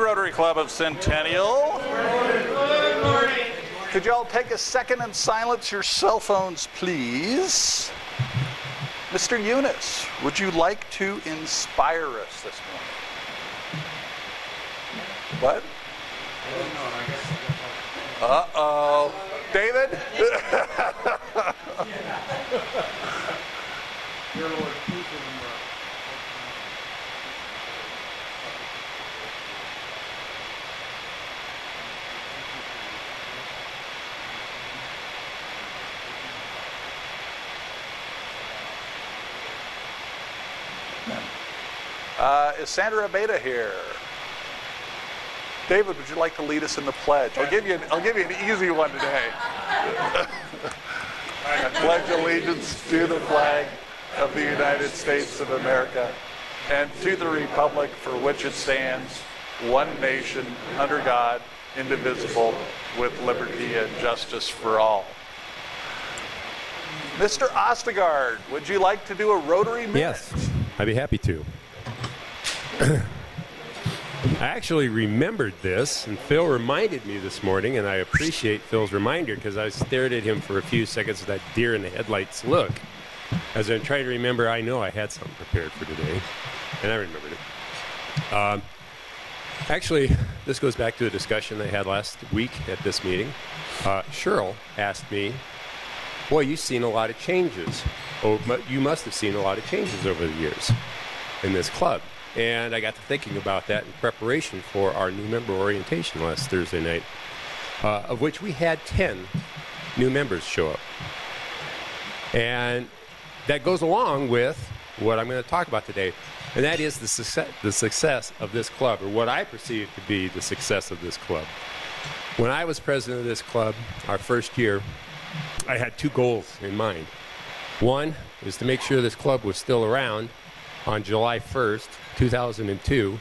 Rotary Club of Centennial. Good morning. Could you all take a second and silence your cell phones, please? Mr. Eunice, would you like to inspire us this morning? What? Uh-oh. David? Is Sandra Abeda here? David, would you like to lead us in the pledge? I'll give you an easy one today. I pledge allegiance to the flag of the United States of America and to the republic for which it stands, one nation, under God, indivisible, with liberty and justice for all. Mr. Ostegard, would you like to do a Rotary minute? Yes, I'd be happy to. I actually remembered this, and Phil reminded me this morning, and I appreciate Phil's reminder because I stared at him for a few seconds with that deer in the headlights look. As I'm trying to remember, I know I had something prepared for today, and I remembered it. Actually, this goes back to a discussion I had last week at this meeting. Cheryl asked me, boy, you've seen a lot of changes. Oh, you must have seen a lot of changes over the years in this club. And I got to thinking about that in preparation for our new member orientation last Thursday night, of which we had 10 new members show up. And that goes along with what I'm going to talk about today, and that is the success of this club, or what I perceive to be the success of this club. When I was president of this club, our first year, I had two goals in mind. One was to make sure this club was still around on July 1st, 2002,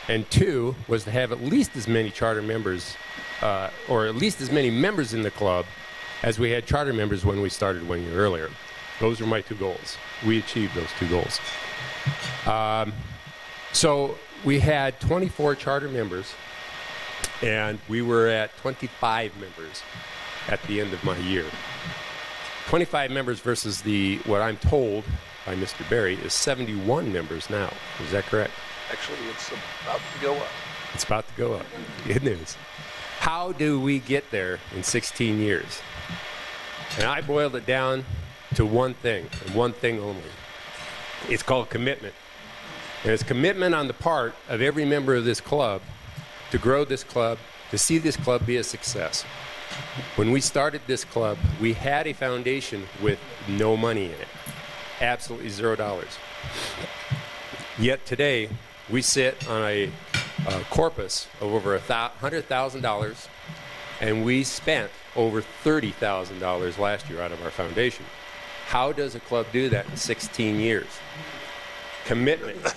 and two was to have at least as many charter members, or at least as many members in the club as we had charter members when we started 1 year earlier. Those were my two goals. We achieved those two goals. So we had 24 charter members, and we were at 25 members at the end of my year. 25 members versus what I'm told by Mr. Berry is 71 members now. Is that correct? Actually, it's about to go up. It's about to go up. Good news. How do we get there in 16 years? And I boiled it down to one thing, and one thing only. It's called commitment. And it's commitment on the part of every member of this club to grow this club, to see this club be a success. When we started this club, we had a foundation with no money in it. Absolutely $0. Yet today, we sit on a corpus of over $100,000, and we spent over $30,000 last year out of our foundation. How does a club do that in 16 years? Commitment.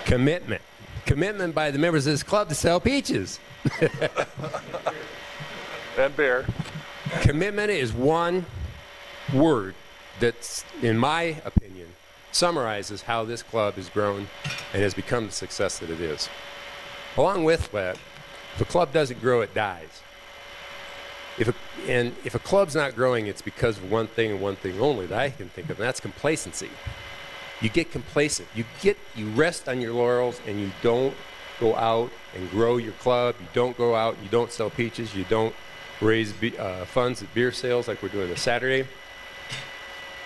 Commitment. Commitment by the members of this club to sell peaches. And beer. Commitment is one word that's, in my opinion, summarizes how this club has grown and has become the success that it is. Along with that, if a club doesn't grow, it dies. If a club's not growing, it's because of one thing and one thing only that I can think of, and that's complacency. You get complacent. You rest on your laurels, and you don't go out and grow your club. You don't go out, you don't sell peaches, you don't raise funds at beer sales like we're doing this Saturday.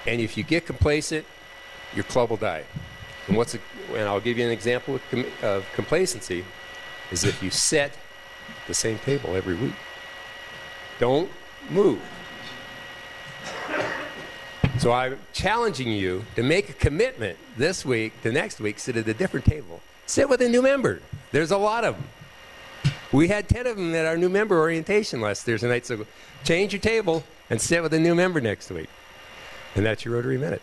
And if you get complacent, your club will die. And I'll give you an example of complacency, is if you sit at the same table every week. Don't move. So I'm challenging you to make a commitment this week to next week, sit at a different table. Sit with a new member. There's a lot of them. We had 10 of them at our new member orientation last Thursday night, so change your table and sit with a new member next week. And that's your Rotary Minute.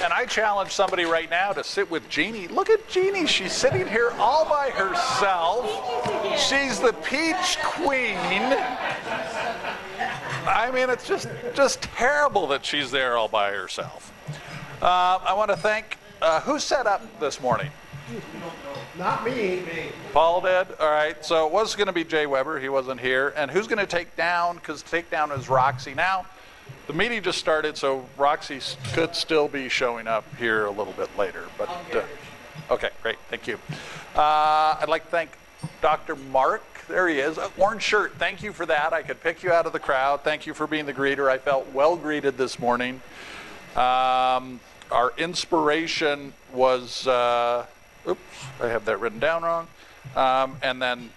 And I challenge somebody right now to sit with Jeannie. Look at Jeannie. She's sitting here all by herself. She's the peach queen. I mean, it's just terrible that she's there all by herself. I want to thank, who set up this morning? Not me. Paul did? All right. So it was going to be Jay Weber. He wasn't here. And who's going to take down? Because take down is Roxy. Now, the meeting just started, so Roxy could still be showing up here a little bit later. But okay, great. Thank you. I'd like to thank Dr. Mark. There he is. Orange shirt. Thank you for that. I could pick you out of the crowd. Thank you for being the greeter. I felt well greeted this morning. Our inspiration was, oops, I have that written down wrong. And then,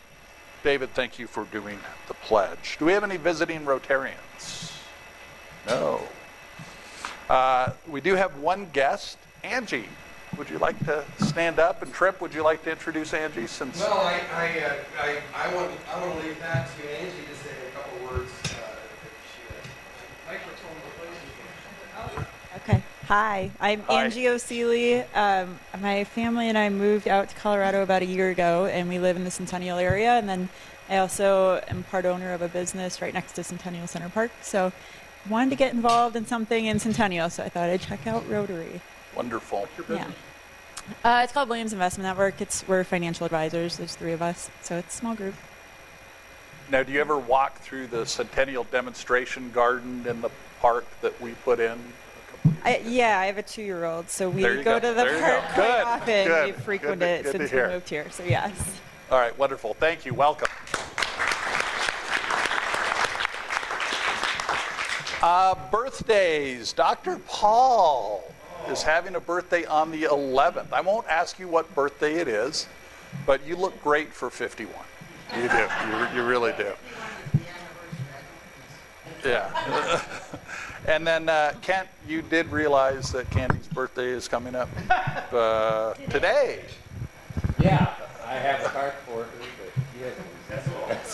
David, thank you for doing the pledge. Do we have any visiting Rotarians? No. We do have one guest, Angie. Would you like to stand up? And Tripp, would you like to introduce Angie? Since well, I want to leave that to Angie to say a couple words. Okay. Hi, I'm Angie O'Seeley. My family and I moved out to Colorado about a year ago, and we live in the Centennial area. And then I also am part owner of a business right next to Centennial Center Park. So I wanted to get involved in something in Centennial, so I thought I'd check out Rotary. Wonderful. Yeah. It's called Williams Investment Network. We're financial advisors. There's 3 of us, so it's a small group. Now, do you ever walk through the Centennial demonstration garden in the park that we put in? Yeah, I have a 2-year-old, so we go to the There you park go. quite often. Good. We frequent Good it to since we hear. moved here, so yes. All right, wonderful. Thank you. Welcome. Birthdays. Dr. Paul is having a birthday on the 11th. I won't ask you what birthday it is, but you look great for 51. You do. You really do. Yeah. And then, Kent, you did realize that Candy's birthday is coming up today. Yeah, I have a card for her, but yes.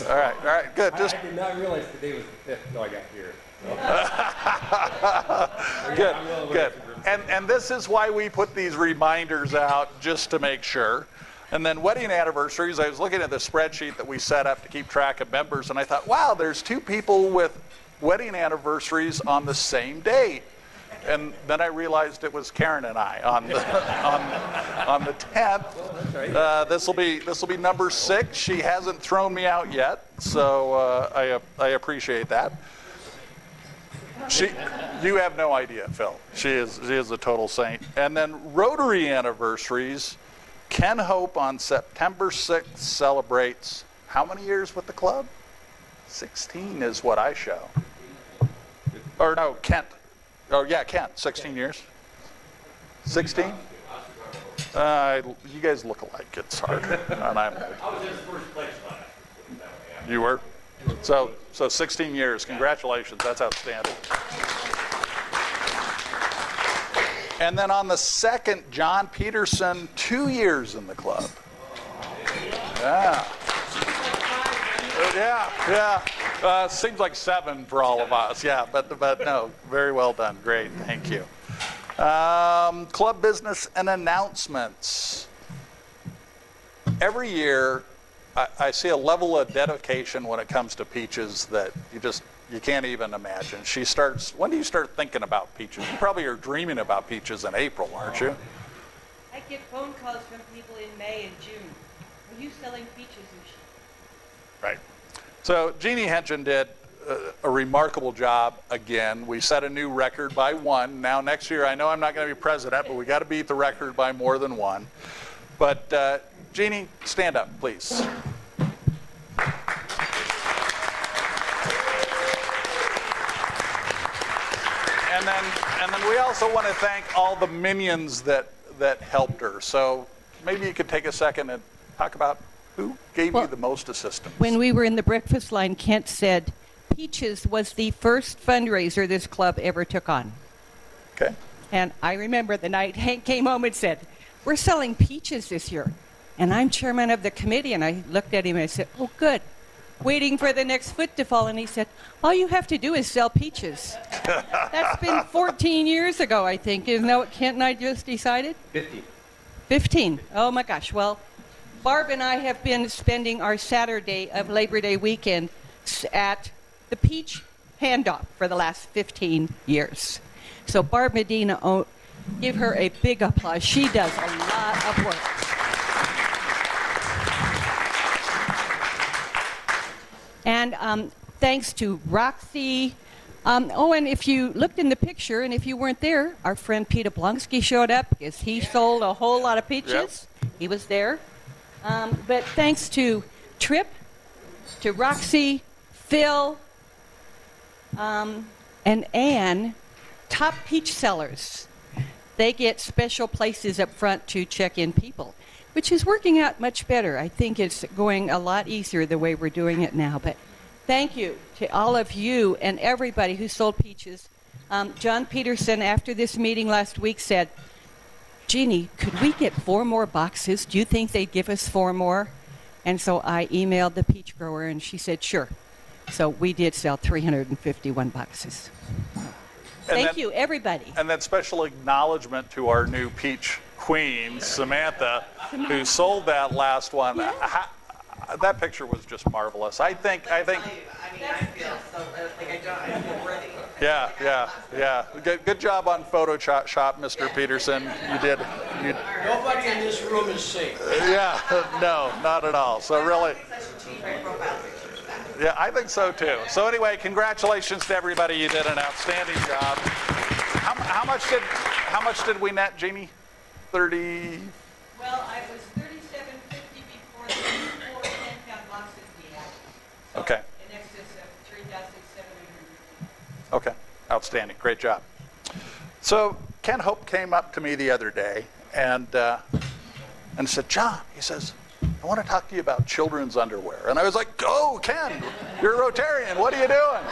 All right, good. I did not realize today was the 5th until I got here. Good. And this is why we put these reminders out, just to make sure. And then wedding anniversaries, I was looking at the spreadsheet that we set up to keep track of members, and I thought, wow, there's 2 people with wedding anniversaries on the same date. And then I realized it was Karen and I on the 10th. This will be number 6. She hasn't thrown me out yet, so I appreciate that. You have no idea, Phil. She is a total saint. And then Rotary anniversaries. Ken Hope on September 6th celebrates how many years with the club? 16 is what I show. Or no, Kent. Oh yeah, Kent. 16 years. 16? You guys look alike. It's hard. And I was in first place last. You were? So 16 years. Congratulations. That's outstanding. And then on the 2nd, John Peterson, 2 years in the club. Yeah. Yeah. Seems like 7 for all of us. Yeah, but no, very well done. Great, thank you. Club business and announcements. Every year, I see a level of dedication when it comes to Peaches that you can't even imagine. When do you start thinking about Peaches? You probably are dreaming about Peaches in April, aren't you? I get phone calls from people in May and June. Are you selling peaches this year? Right. So Jeannie Henchen did a remarkable job again. We set a new record by 1. Now next year, I know I'm not going to be president, but we got to beat the record by more than 1. But Jeannie, stand up, please. And then we also want to thank all the minions that helped her. So maybe you could take a second and talk about who gave you the most assistance. When we were in the breakfast line, Kent said, Peaches was the first fundraiser this club ever took on. Okay. And I remember the night Hank came home and said, we're selling peaches this year. And I'm chairman of the committee. And I looked at him and I said, oh, good. Waiting for the next foot to fall. And he said, all you have to do is sell peaches. That's been 14 years ago, I think. Isn't that what Kent and I just decided? 15. Oh, my gosh. Well, Barb and I have been spending our Saturday of Labor Day weekend at the Peach Handoff for the last 15 years. So Barb Medina Give her a big applause. She does a lot of work. And thanks to Roxy. And if you looked in the picture, and if you weren't there, our friend Peter Blonsky showed up because he sold a whole lot of peaches. Yep. He was there. But thanks to Trip, to Roxy, Phil, and Ann, top peach sellers. They get special places up front to check in people, which is working out much better. I think it's going a lot easier the way we're doing it now. But thank you to all of you and everybody who sold peaches. John Peterson, after this meeting last week, said, Jeannie, could we get 4 more boxes? Do you think they'd give us 4 more? And so I emailed the peach grower, and she said, sure. So we did sell 351 boxes. Thank you, everybody. And that special acknowledgement to our new peach queen, Samantha, who sold that last one. Yeah. That picture was just marvelous. I think. I feel so like I feel worthy. Yeah. Good job on Photoshop, Mr. Peterson. You did. Nobody in this room is safe. Yeah, no, not at all. So really. Yeah, I think so too. So anyway, congratulations to everybody. You did an outstanding job. How much did we net, Jeannie? 30. Well, I was 37.50 before the 4 10-pound boxes we had. So okay. In excess of 3,700. Okay, outstanding. Great job. So Ken Hope came up to me the other day and said, John, he says, I want to talk to you about children's underwear. And I was like, go, Ken, you're a Rotarian. What are you doing?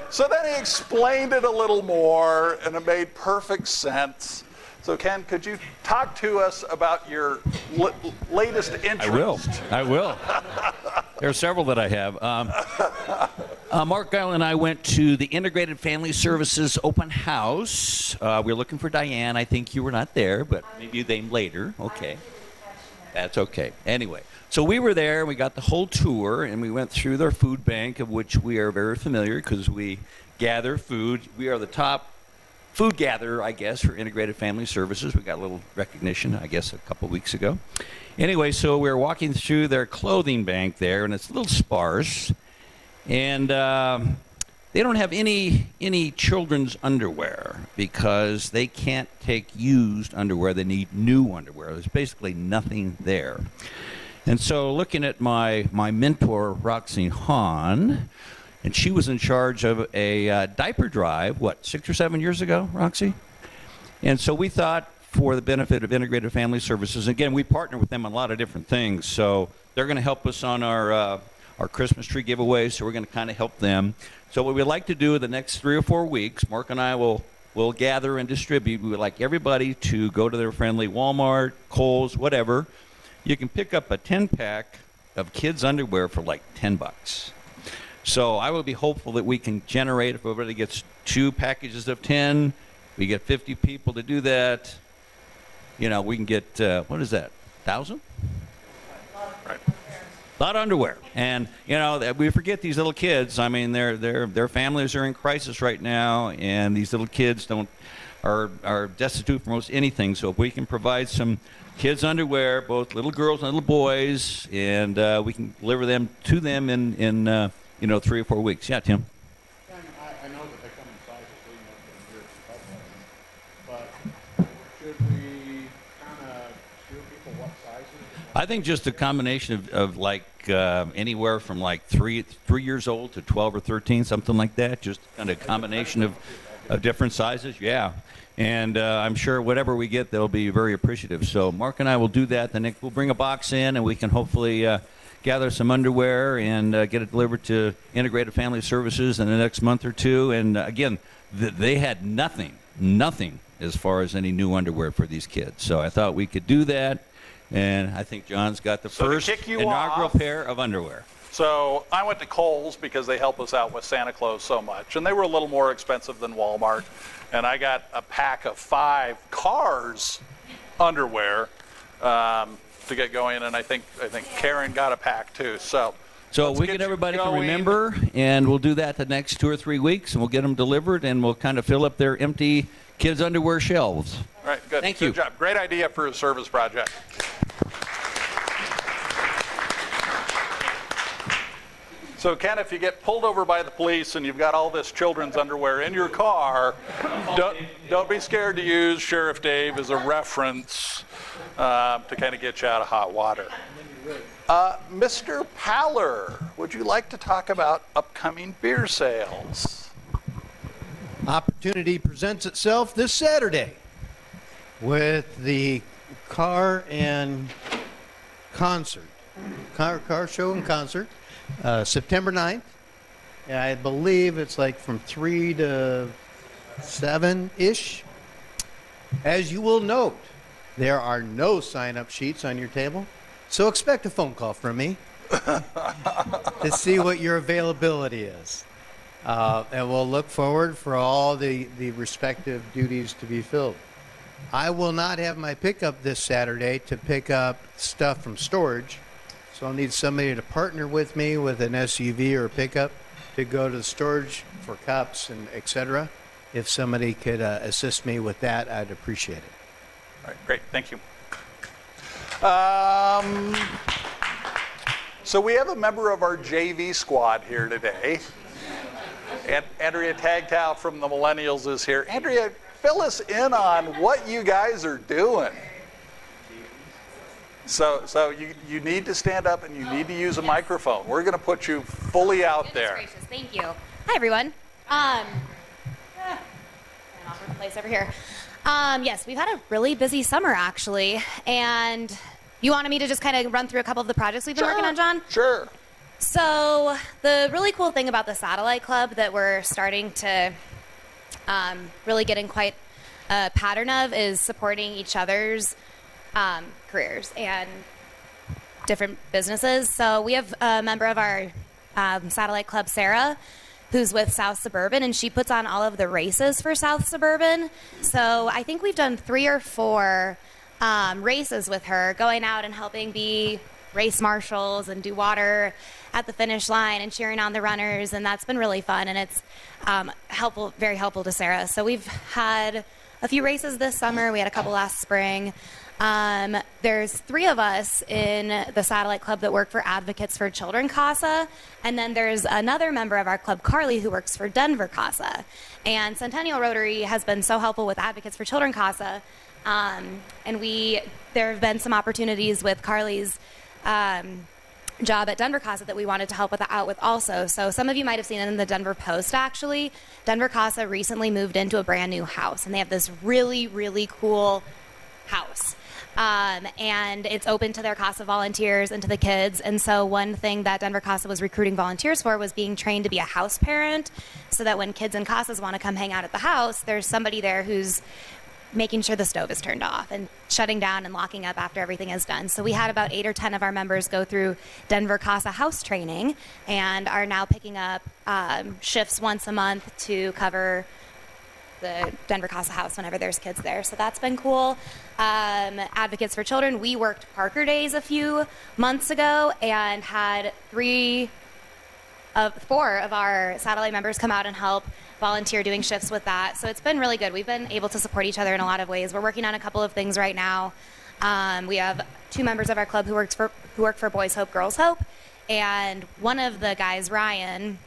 So then he explained it a little more, and it made perfect sense. So Ken, could you talk to us about your latest interest? I will. There are several that I have. Mark Geil and I went to the Integrated Family Services open house. We were looking for Diane. I think you were not there, but maybe you came later. Okay. That's okay. Anyway, so we were there, and we got the whole tour, and we went through their food bank, of which we are very familiar because we gather food. We are the top food gatherer, I guess, for Integrated Family Services. We got a little recognition, I guess, a couple weeks ago. Anyway, so we were walking through their clothing bank there, and it's a little sparse, and they don't have any children's underwear because they can't take used underwear. They need new underwear. There's basically nothing there. And so looking at my mentor, Roxy Hahn, and she was in charge of a diaper drive, 6 or 7 years ago, Roxy? And so we thought, for the benefit of Integrated Family Services, again, we partner with them on a lot of different things, so they're going to help us on our Christmas tree giveaway, so we're going to kind of help them. So what we'd like to do in the next 3 or 4 weeks, Mark and I will gather and distribute. We would like everybody to go to their friendly Walmart, Kohl's, whatever. You can pick up a 10-pack of kids' underwear for like $10. So I will be hopeful that we can generate, if everybody gets 2 packages of 10, we get 50 people to do that. You know, we can get, what is that, 1,000? Right. A lot of underwear. And, you know, we forget these little kids. I mean, their families are in crisis right now, and these little kids are destitute from most anything. So if we can provide some kids' underwear, both little girls and little boys, and we can deliver them to them in 3 or 4 weeks. Yeah, Tim? I know that they come in sizes, so you know, but should we kind of show people what sizes? I think just a combination of like anywhere from like 3 years old to 12 or 13, something like that. Just kind of a combination of different sizes. Yeah. And I'm sure whatever we get, they'll be very appreciative. So Mark and I will do that. Then we'll bring a box in, and we can hopefully gather some underwear and get it delivered to Integrated Family Services in the next month or 2. And again, they had nothing as far as any new underwear for these kids. So I thought we could do that. And I think John's got the first inaugural pair of underwear. So I went to Kohl's because they help us out with Santa Claus so much, and they were a little more expensive than Walmart. And I got a pack of 5 Cars underwear to get going, and I think Karen got a pack too. So we get everybody to remember, and we'll do that the next 2 or 3 weeks, and we'll get them delivered, and we'll kind of fill up their empty kids' underwear shelves. All right, good. Thank you. Good job. Great idea for a service project. So, Ken, if you get pulled over by the police and you've got all this children's underwear in your car, don't be scared to use Sheriff Dave as a reference to kind of get you out of hot water. Mr. Paller, would you like to talk about upcoming beer sales? Opportunity presents itself this Saturday with the car and concert, car show and concert, September 9th. And I believe it's like from 3 to 7-ish. As you will note, there are no sign-up sheets on your table, so expect a phone call from me to see what your availability is. And we'll look forward for all the respective duties to be filled. I will not have my pickup this Saturday to pick up stuff from storage, so I'll need somebody to partner with me with an SUV or a pickup to go to the storage for cups and etc. If somebody could assist me with that, I'd appreciate it. All right, great. Thank you. So we have a member of our JV squad here today. And Andrea Tagtow from the Millennials is here. Andrea, fill us in on what you guys are doing. So you need to stand up and you need to use a microphone. We're going to put you fully out there. Goodness gracious, thank you. Hi, everyone. An awkward place over here. Yes, we've had a really busy summer, actually. And you wanted me to just kind of run through a couple of the projects we've been working on, John? Sure. So the really cool thing about the Satellite Club that we're starting to really get in quite a pattern of is supporting each other's careers and different businesses. So we have a member of our Satellite Club, Sarah, who's with South Suburban, and she puts on all of the races for South Suburban. So I think we've done 3 or 4 races with her, going out and helping be race marshals and do water at the finish line and cheering on the runners, and that's been really fun, and it's helpful, very helpful to Sarah. So we've had a few races this summer. We had a couple last spring. There's 3 of us in the Satellite Club that work for Advocates for Children CASA, and then there's another member of our club, Carly, who works for Denver CASA. And Centennial Rotary has been so helpful with Advocates for Children CASA, and there have been some opportunities with Carly's job at Denver CASA that we wanted to help out with also. So some of you might have seen it in the Denver Post, actually. Denver CASA recently moved into a brand new house, and they have this really, really cool house. And it's open to their CASA volunteers and to the kids. And so one thing that Denver CASA was recruiting volunteers for was being trained to be a house parent, so that when kids and CASAs want to come hang out at the house, there's somebody there who's making sure the stove is turned off and shutting down and locking up after everything is done. So we had about 8 or 10 of our members go through Denver CASA house training and are now picking up shifts once a month to cover the Denver CASA house whenever there's kids there. So that's been cool. Advocates for Children, we worked Parker Days a few months ago and had 4 of our satellite members come out and help volunteer doing shifts with that. So it's been really good. We've been able to support each other in a lot of ways. We're working on a couple of things right now. We have 2 members of our club who work for Boys Hope, Girls Hope, and one of the guys, Ryan,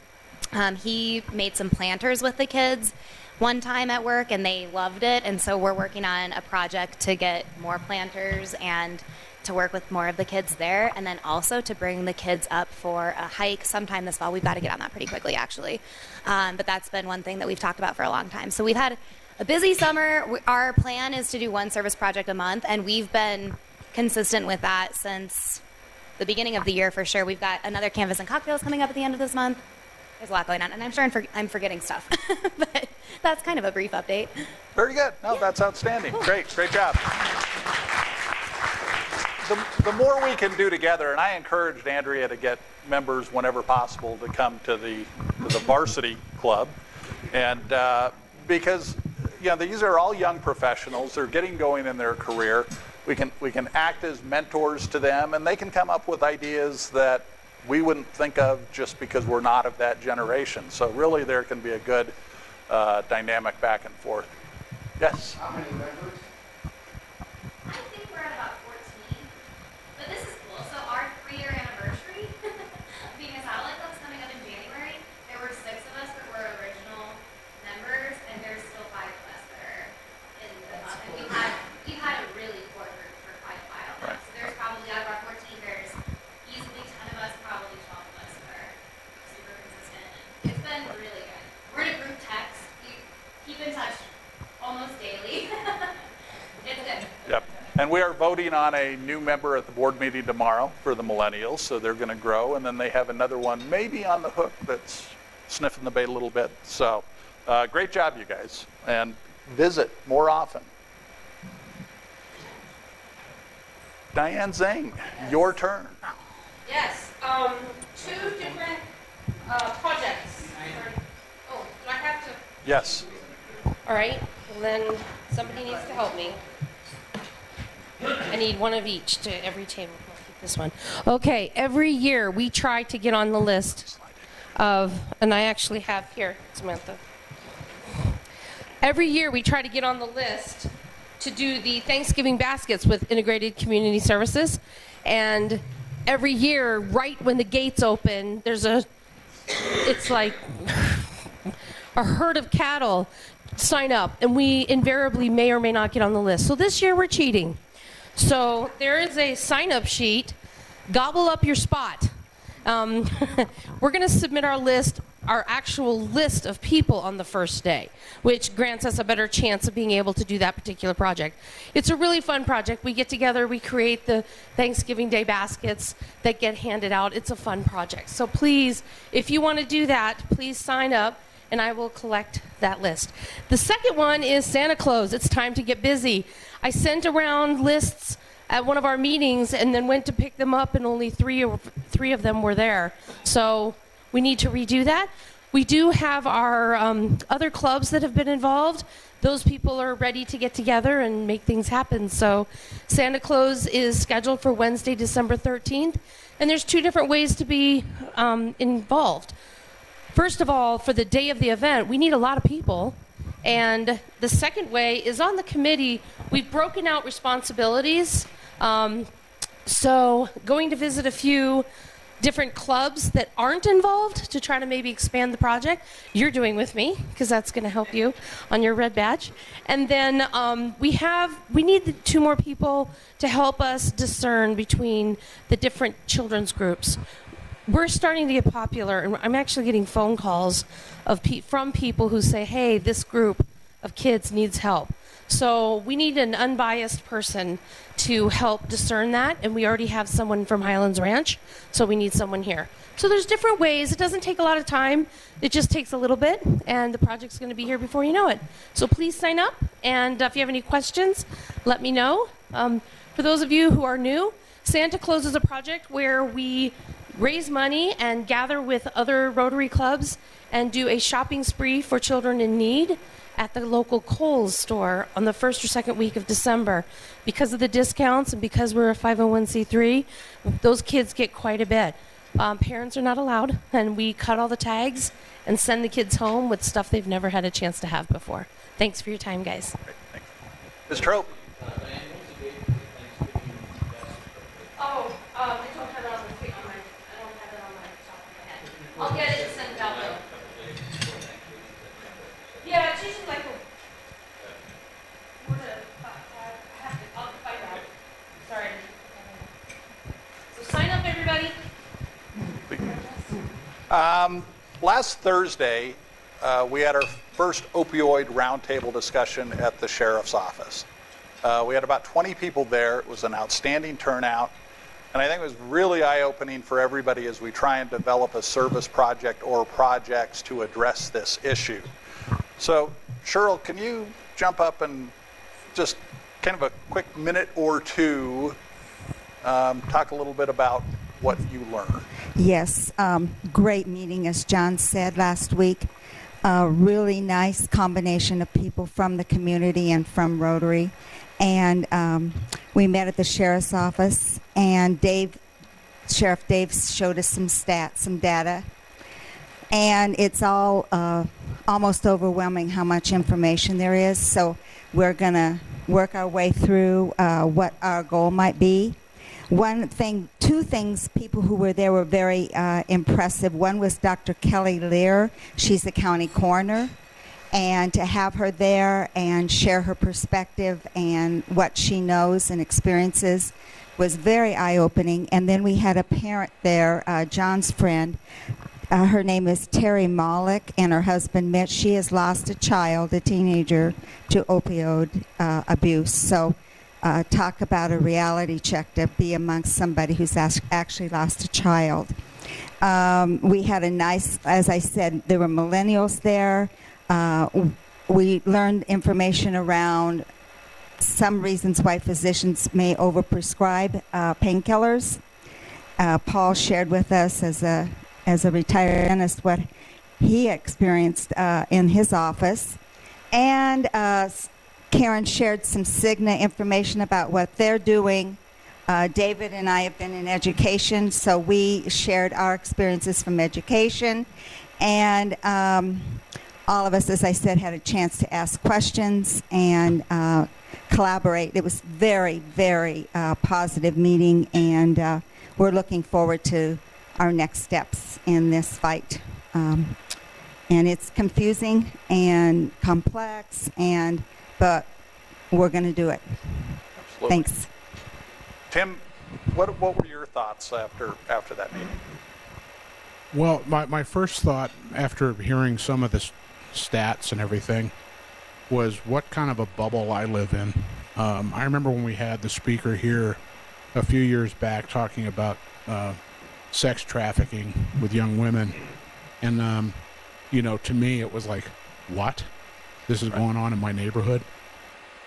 he made some planters with the kids one time at work, and they loved it. And so we're working on a project to get more planters and to work with more of the kids there, and then also to bring the kids up for a hike sometime this fall. We've got to get on that pretty quickly, actually. But that's been one thing that we've talked about for a long time. So we've had a busy summer. Our plan is to do 1 service project a month, and we've been consistent with that since the beginning of the year for sure. We've got another Canvas and Cocktails coming up at the end of this month. There's a lot going on, and I'm sure I'm forgetting stuff. But that's kind of a brief update. Very good. No, that's outstanding. Cool. Great job. The more we can do together, and I encouraged Andrea to get members whenever possible to come to the varsity club, and because these are all young professionals, they're getting going in their career. We can act as mentors to them, and they can come up with ideas that we wouldn't think of just because we're not of that generation. So really, there can be a good dynamic back and forth. Yes. How many members? I think we're at about 14. But this is cool. So our 3-year anniversary of being a satellite club is coming up in January. There were 6 of us that were original members, and there's still 5 of us that are in the club. And we've had a really core group for quite a while now. Right. So there's probably, out of our 14, there's easily 10 of us, probably 12 of us that are super consistent. It's been really good. We're in a group text. We keep in touch almost daily. It's good. Yep. And we are voting on a new member at the board meeting tomorrow for the millennials, so they're going to grow. And then they have another one maybe on the hook that's sniffing the bait a little bit. So great job, you guys. And visit more often. Diane Zhang, your turn. Yes, 2 different projects. Oh, do I have to? Yes. All right, well then somebody needs to help me. I need one of each to every table. I'll keep this one. Okay, every year we try to get on the list of, and I actually have here, Samantha. Every year we try to get on the list to do the Thanksgiving baskets with Integrated Community Services. And every year, right when the gates open, it's like a herd of cattle sign up, and we invariably may or may not get on the list. So this year we're cheating. So there is a sign-up sheet. Gobble up your spot. We're going to submit our actual list of people on the first day, which grants us a better chance of being able to do that particular project. It's a really fun project. We get together, we create the Thanksgiving Day baskets that get handed out. It's a fun project. So please, if you want to do that, please sign up, and I will collect that list. The second one is Santa Claus. It's time to get busy. I sent around lists at one of our meetings and then went to pick them up, and only three of them were there. So we need to redo that. We do have our other clubs that have been involved. Those people are ready to get together and make things happen. So Santa Claus is scheduled for Wednesday, December 13th. And there's 2 different ways to be involved. First of all, for the day of the event, we need a lot of people. And the second way is on the committee, we've broken out responsibilities. So going to visit a few different clubs that aren't involved to try to maybe expand the project. You're doing with me, because that's going to help you on your red badge. And then we need 2 more people to help us discern between the different children's groups. We're starting to get popular, and I'm actually getting phone calls from people who say, hey, this group of kids needs help. So we need an unbiased person to help discern that, and we already have someone from Highlands Ranch, so we need someone here. So there's different ways. It doesn't take a lot of time. It just takes a little bit, and the project's going to be here before you know it. So please sign up, and if you have any questions, let me know. For those of you who are new, Santa Claus is a project where we raise money and gather with other Rotary clubs and do a shopping spree for children in need at the local Kohl's store on the first or second week of December. Because of the discounts and because we're a 501c3, those kids get quite a bit. Parents are not allowed, and we cut all the tags and send the kids home with stuff they've never had a chance to have before. Thanks for your time, guys. Great, thanks. Ms. Trope. Oh, I don't have it on my top of my head. I'll get it and send it out though. Yeah, it's usually like 4 to 5. I'll find out. Sorry. So sign up, everybody. Last Thursday, we had our first opioid roundtable discussion at the sheriff's office. We had about 20 people there. It was an outstanding turnout. And I think it was really eye-opening for everybody as we try and develop a service project or projects to address this issue. So, Cheryl, can you jump up and just kind of a quick minute or 2 talk a little bit about what you learned? Yes, great meeting, as John said last week. A really nice combination of people from the community and from Rotary. And we met at the sheriff's office, and Sheriff Dave showed us some stats, some data. And it's all almost overwhelming how much information there is. So we're going to work our way through what our goal might be. Two things, people who were there were very impressive. One was Dr. Kelly Lear. She's the county coroner. And to have her there and share her perspective and what she knows and experiences was very eye-opening. And then we had a parent there, John's friend. Her name is Terry Molick, and her husband Mitch. She has lost a child, a teenager, to opioid abuse. So talk about a reality check to be amongst somebody who's actually lost a child. We had a nice, as I said, there were millennials there. We learned information around some reasons why physicians may overprescribe painkillers. Paul shared with us as a retired dentist what he experienced in his office. And Karen shared some Cigna information about what they're doing. David and I have been in education, so we shared our experiences from education. And all of us, as I said, had a chance to ask questions and collaborate. It was very, very positive meeting, and we're looking forward to our next steps in this fight. And it's confusing and complex, but we're going to do it. Absolutely. Thanks. Tim, what were your thoughts after that meeting? Well, my first thought after hearing some of the stats and everything was what kind of a bubble I live in. I remember when we had the speaker here a few years back talking about sex trafficking with young women. And, to me it was like, what? This is going on in my neighborhood?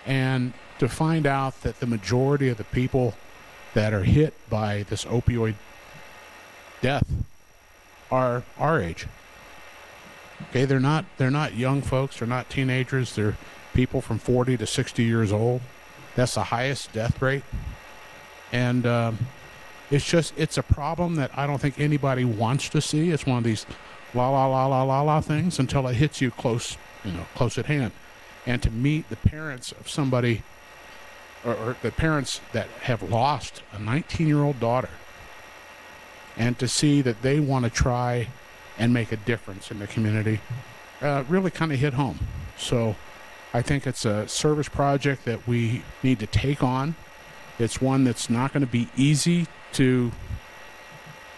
And to find out that the majority of the people that are hit by this opioid death are our age. Okay, they're not young folks, they're not teenagers, they're people from 40 to 60 years old. That's the highest death rate. And it's a problem that I don't think anybody wants to see. It's one of these la things until it hits you close at hand. And to meet the parents of somebody, or the parents that have lost a 19-year-old daughter, and to see that they want to try and make a difference in the community, really kind of hit home. So I think it's a service project that we need to take on. It's one that's not going to be easy to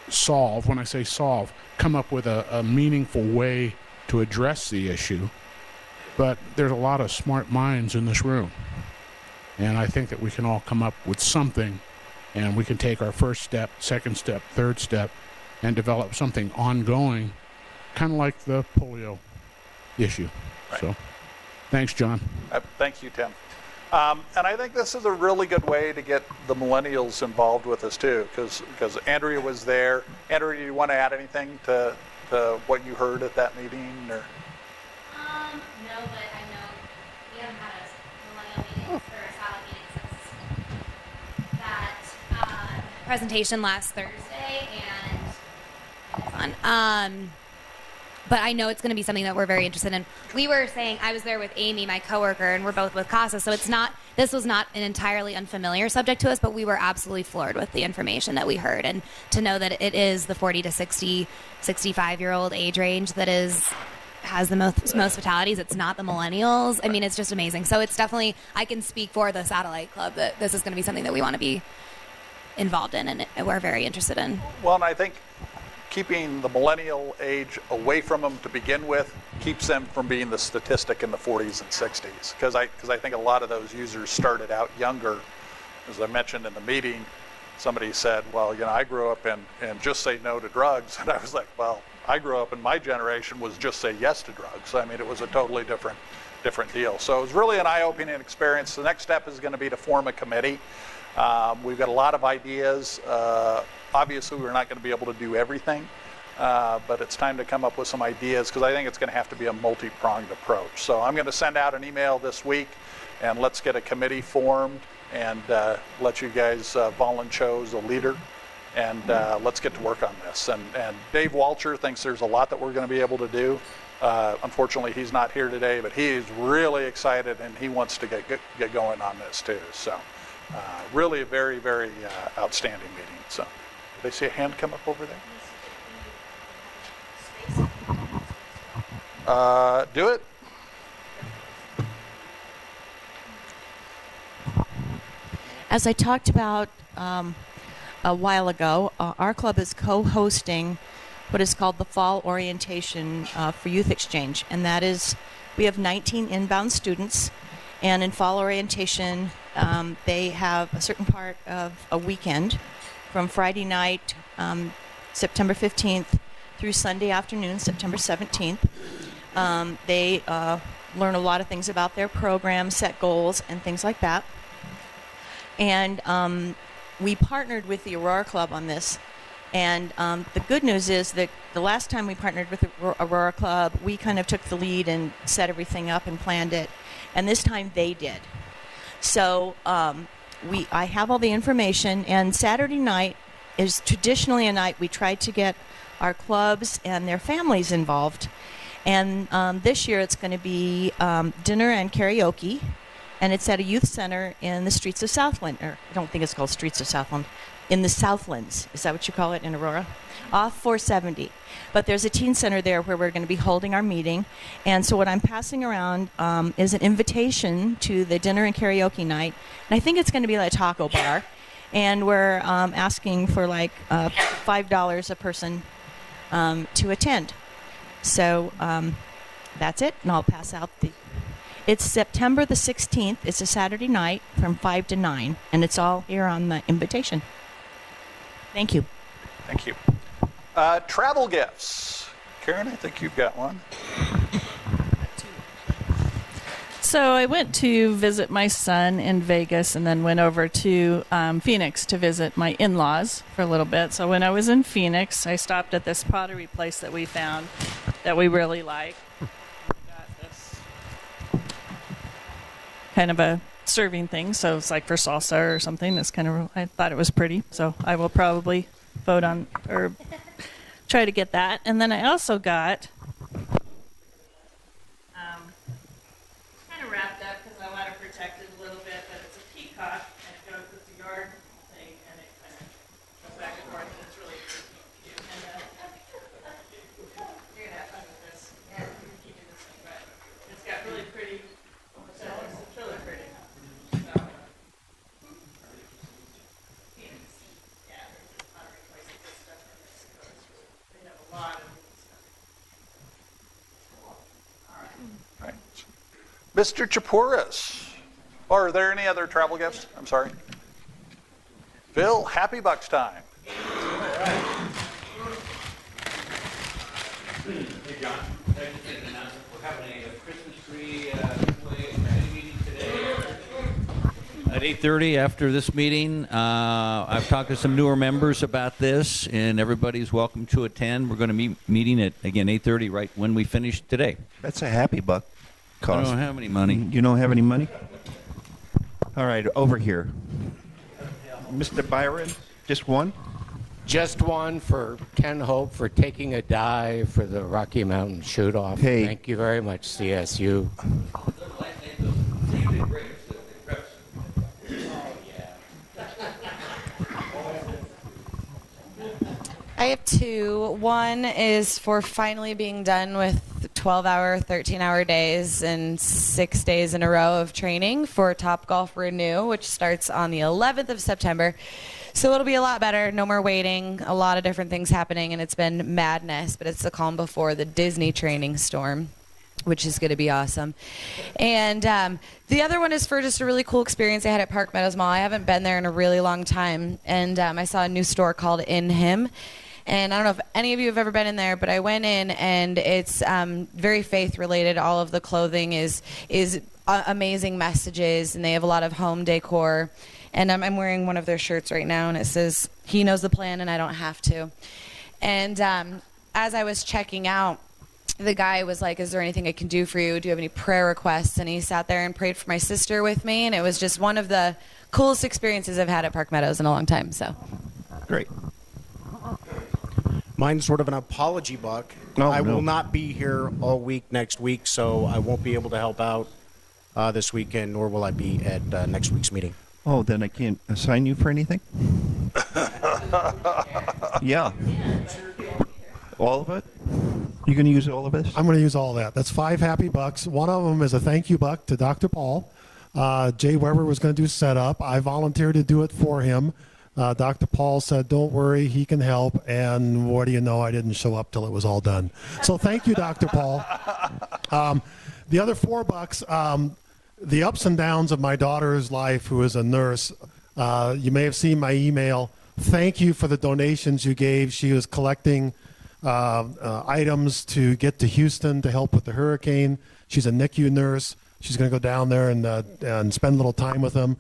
solve. When I say solve, come up with a meaningful way to address the issue. But there's a lot of smart minds in this room. And I think that we can all come up with something, and we can take our first step, second step, third step, and develop something ongoing, kind of like the polio issue. Right. So, thanks, John. Thank you, Tim. And I think this is a really good way to get the millennials involved with us too, because Andrea was there. Andrea, do you want to add anything to what you heard at that meeting? Or? No, but I know we haven't had a millennial meeting or a silent meeting since that presentation last Thursday, and it was fun. But I know it's going to be something that we're very interested in. We were saying, I was there with Amy, my coworker, and we're both with CASA, so this was not an entirely unfamiliar subject to us, but we were absolutely floored with the information that we heard, and to know that it is the 40 to 60, 65-year-old age range that has the most fatalities. It's not the millennials. I mean, it's just amazing. So it's definitely, I can speak for the Satellite Club that this is going to be something that we want to be involved in, and we're very interested in. Well, and I think keeping the millennial age away from them to begin with keeps them from being the statistic in the 40s and 60s. Because I think a lot of those users started out younger. As I mentioned in the meeting, somebody said, well, I grew up in just say no to drugs. And I was like, well, I grew up in my generation was just say yes to drugs. I mean, it was a totally different deal. So it was really an eye-opening experience. The next step is going to be to form a committee. We've got a lot of ideas. Obviously, we're not going to be able to do everything, but it's time to come up with some ideas because I think it's going to have to be a multi-pronged approach. So I'm going to send out an email this week, and let's get a committee formed and let you guys volunteer as a leader, and let's get to work on this. And Dave Walcher thinks there's a lot that we're going to be able to do. Unfortunately, he's not here today, but he is really excited and he wants to get going on this too. So really a very, very outstanding meeting. So did I see a hand come up over there? Do it. As I talked about a while ago, our club is co-hosting what is called the Fall Orientation for Youth Exchange, and that is, we have 19 inbound students, and in Fall Orientation, they have a certain part of a weekend from Friday night, September 15th, through Sunday afternoon, September 17th. They learn a lot of things about their program, set goals, and things like that. And we partnered with the Aurora Club on this. And the good news is that the last time we partnered with the Aurora Club, we kind of took the lead and set everything up and planned it. And this time they did. So I have all the information. And Saturday night is traditionally a night we try to get our clubs and their families involved. And this year it's going to be dinner and karaoke. And it's at a youth center in the streets of Southland. Or I don't think it's called Streets of Southland. In the Southlands. Is that what you call it in Aurora? Off 470. But there's a teen center there where we're going to be holding our meeting. And so what I'm passing around is an invitation to the dinner and karaoke night. And I think it's going to be like a taco bar. And we're asking for like $5 a person to attend. So that's it. And I'll pass out the... It's September the 16th. It's a Saturday night from 5 to 9. And it's all here on the invitation. Thank you. Thank you. Travel gifts. Karen, I think you've got one. So I went to visit my son in Vegas and then went over to Phoenix to visit my in-laws for a little bit. So when I was in Phoenix, I stopped at this pottery place that we found that we really like. Got this kind of a serving thing, so it's like for salsa or something. That's kind of, I thought it was pretty, so I will probably vote on or try to get that. And then I also got kind of wrapped up because I want to protect it a little bit, but it's a peacock and it goes with the yard thing and it kind of goes back and forth and it's really cute. And you're gonna have fun with this. Yeah, keeping this thing, but it's got really pretty. It's really pretty. Mr. Chapuris. Or are there any other travel gifts? I'm sorry. Phil, happy Bucks time. Hey, John. We're having a Christmas tree meeting today at 8:30 after this meeting. I've talked to some newer members about this, and everybody's welcome to attend. We're going to be meeting at, again, 8:30 right when we finish today. That's a happy buck cost. I don't have any money. You don't have any money? All right, over here. Mr. Byron, just one? Just one for Ken Hope for taking a dive for the Rocky Mountain shoot-off. Hey. Thank you very much, CSU. I have two. One is for finally being done with 12-hour, 13-hour days and 6 days in a row of training for Top Golf Renew, which starts on the 11th of September. So it'll be a lot better. No more waiting. A lot of different things happening, and it's been madness, but it's the calm before the Disney training storm, which is going to be awesome. And the other one is for just a really cool experience I had at Park Meadows Mall. I haven't been there in a really long time, and I saw a new store called In Him. And I don't know if any of you have ever been in there, but I went in, and it's very faith-related. All of the clothing is amazing messages, and they have a lot of home decor. And I'm wearing one of their shirts right now, and it says, "He knows the plan, and I don't have to." And as I was checking out, the guy was like, "Is there anything I can do for you? Do you have any prayer requests?" And he sat there and prayed for my sister with me, and it was just one of the coolest experiences I've had at Park Meadows in a long time. So, great. Mine's sort of an apology buck. Oh, I no. will not be here all week next week, so I won't be able to help out this weekend, nor will I be at next week's meeting. Oh, then I can't assign you for anything? Yeah. All of it? You going to use all of this? I'm going to use all that. That's 5 happy bucks. One of them is a thank you buck to Dr. Paul. Jay Weber was going to do setup. I volunteered to do it for him. Dr. Paul said, don't worry, he can help. And what do you know? I didn't show up till it was all done. So thank you, Dr. Paul. The other 4 bucks, the ups and downs of my daughter's life, who is a nurse. You may have seen my email. Thank you for the donations you gave. She was collecting items to get to Houston to help with the hurricane. She's a NICU nurse. She's going to go down there and spend a little time with them.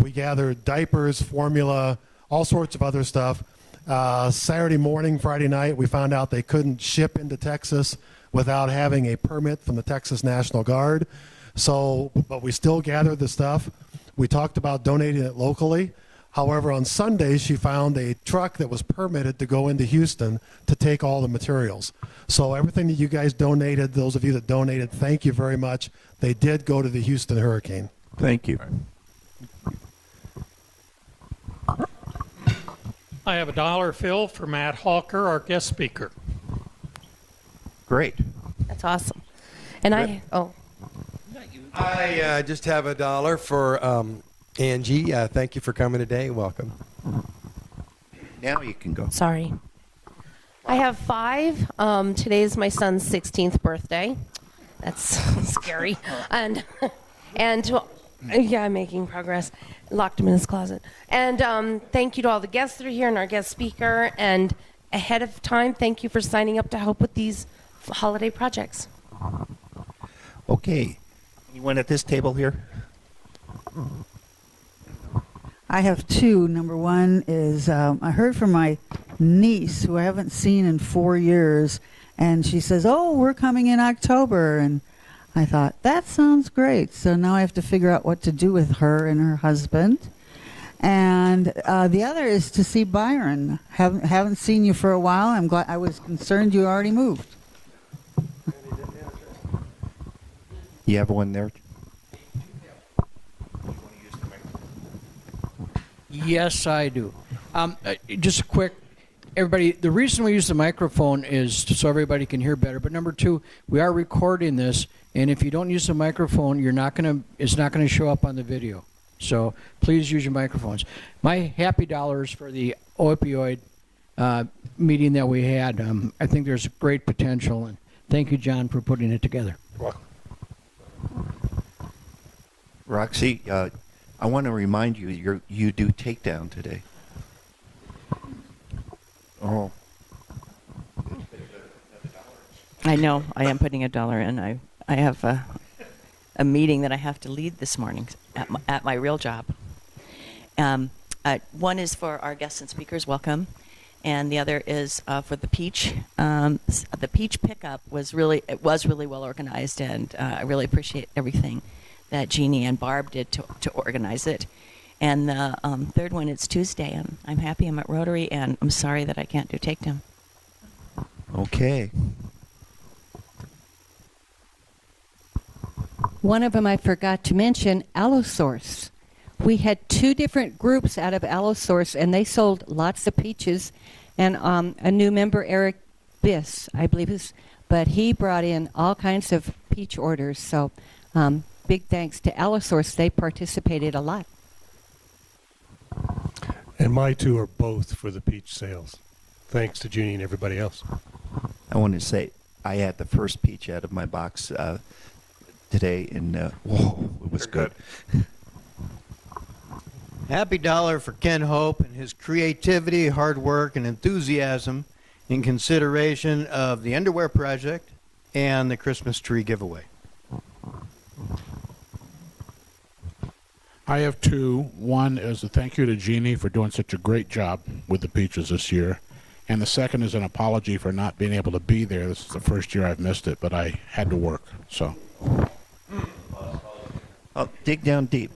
We gathered diapers, formula, all sorts of other stuff. Saturday morning, Friday night, we found out they couldn't ship into Texas without having a permit from the Texas National Guard. So, but we still gathered the stuff. We talked about donating it locally. However, on Sunday, she found a truck that was permitted to go into Houston to take all the materials. So everything that you guys donated, those of you that donated, thank you very much. They did go to the Houston hurricane. Thank you. I have $1, Phil, for Matt Hawker, our guest speaker. Great. That's awesome. And I just have $1 for Angie. Thank you for coming today. Welcome. Now you can go. Sorry. I have 5. Today is my son's 16th birthday. That's scary. And yeah, I'm making progress. Locked him in his closet. And thank you to all the guests that are here and our guest speaker. And ahead of time, thank you for signing up to help with these holiday projects. Okay. Anyone at this table here? I have 2. Number one is I heard from my niece, who I haven't seen in 4 years, and she says, oh, we're coming in October. And I thought, that sounds great. So now I have to figure out what to do with her and her husband. And the other is to see Byron. Haven't seen you for a while. I'm glad. I was concerned you already moved. You have one there? Yes, I do. Just a quick, everybody, the reason we use the microphone is so everybody can hear better. But number 2, we are recording this, and if you don't use the microphone, it's not gonna show up on the video. So please use your microphones. My happy dollars for the opioid meeting that we had. I think there's great potential, and thank you, John, for putting it together. Roxy, I want to remind you, you do takedown today. Oh. I know. I am putting $1 in. I have a meeting that I have to lead this morning at my real job. One is for our guests and speakers. Welcome. And the other is for the peach. The peach pickup was really well organized, and I really appreciate everything that Jeannie and Barb did to organize it. And the third one, it's Tuesday, and I'm happy I'm at Rotary, and I'm sorry that I can't do takedown. Okay. One of them I forgot to mention, Allosource. We had 2 different groups out of Allosource, and they sold lots of peaches. And a new member, Eric Biss, I believe but he brought in all kinds of peach orders. So big thanks to Allosource. They participated a lot. And my 2 are both for the peach sales. Thanks to Junie and everybody else. I want to say I had the first peach out of my box today, and whoa, it was good. Happy dollar for Ken Hope and his creativity, hard work, and enthusiasm in consideration of the underwear project and the Christmas tree giveaway. I have 2. One is a thank you to Jeannie for doing such a great job with the peaches this year. And the second is an apology for not being able to be there. This is the first year I've missed it, but I had to work, so. Dig down deep.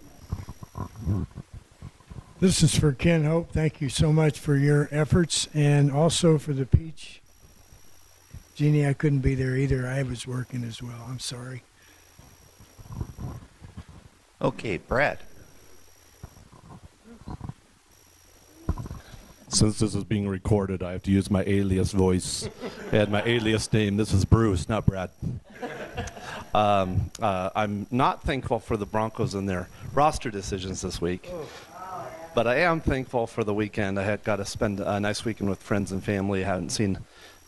This is for Ken Hope. Thank you so much for your efforts, and also for the peach. Jeannie, I couldn't be there either. I was working as well. I'm sorry. Okay, Brad. Since this is being recorded, I have to use my alias voice and my alias name. This is Bruce, not Brad. I'm not thankful for the Broncos and their roster decisions this week, but I am thankful for the weekend. I had got to spend a nice weekend with friends and family. I hadn't seen,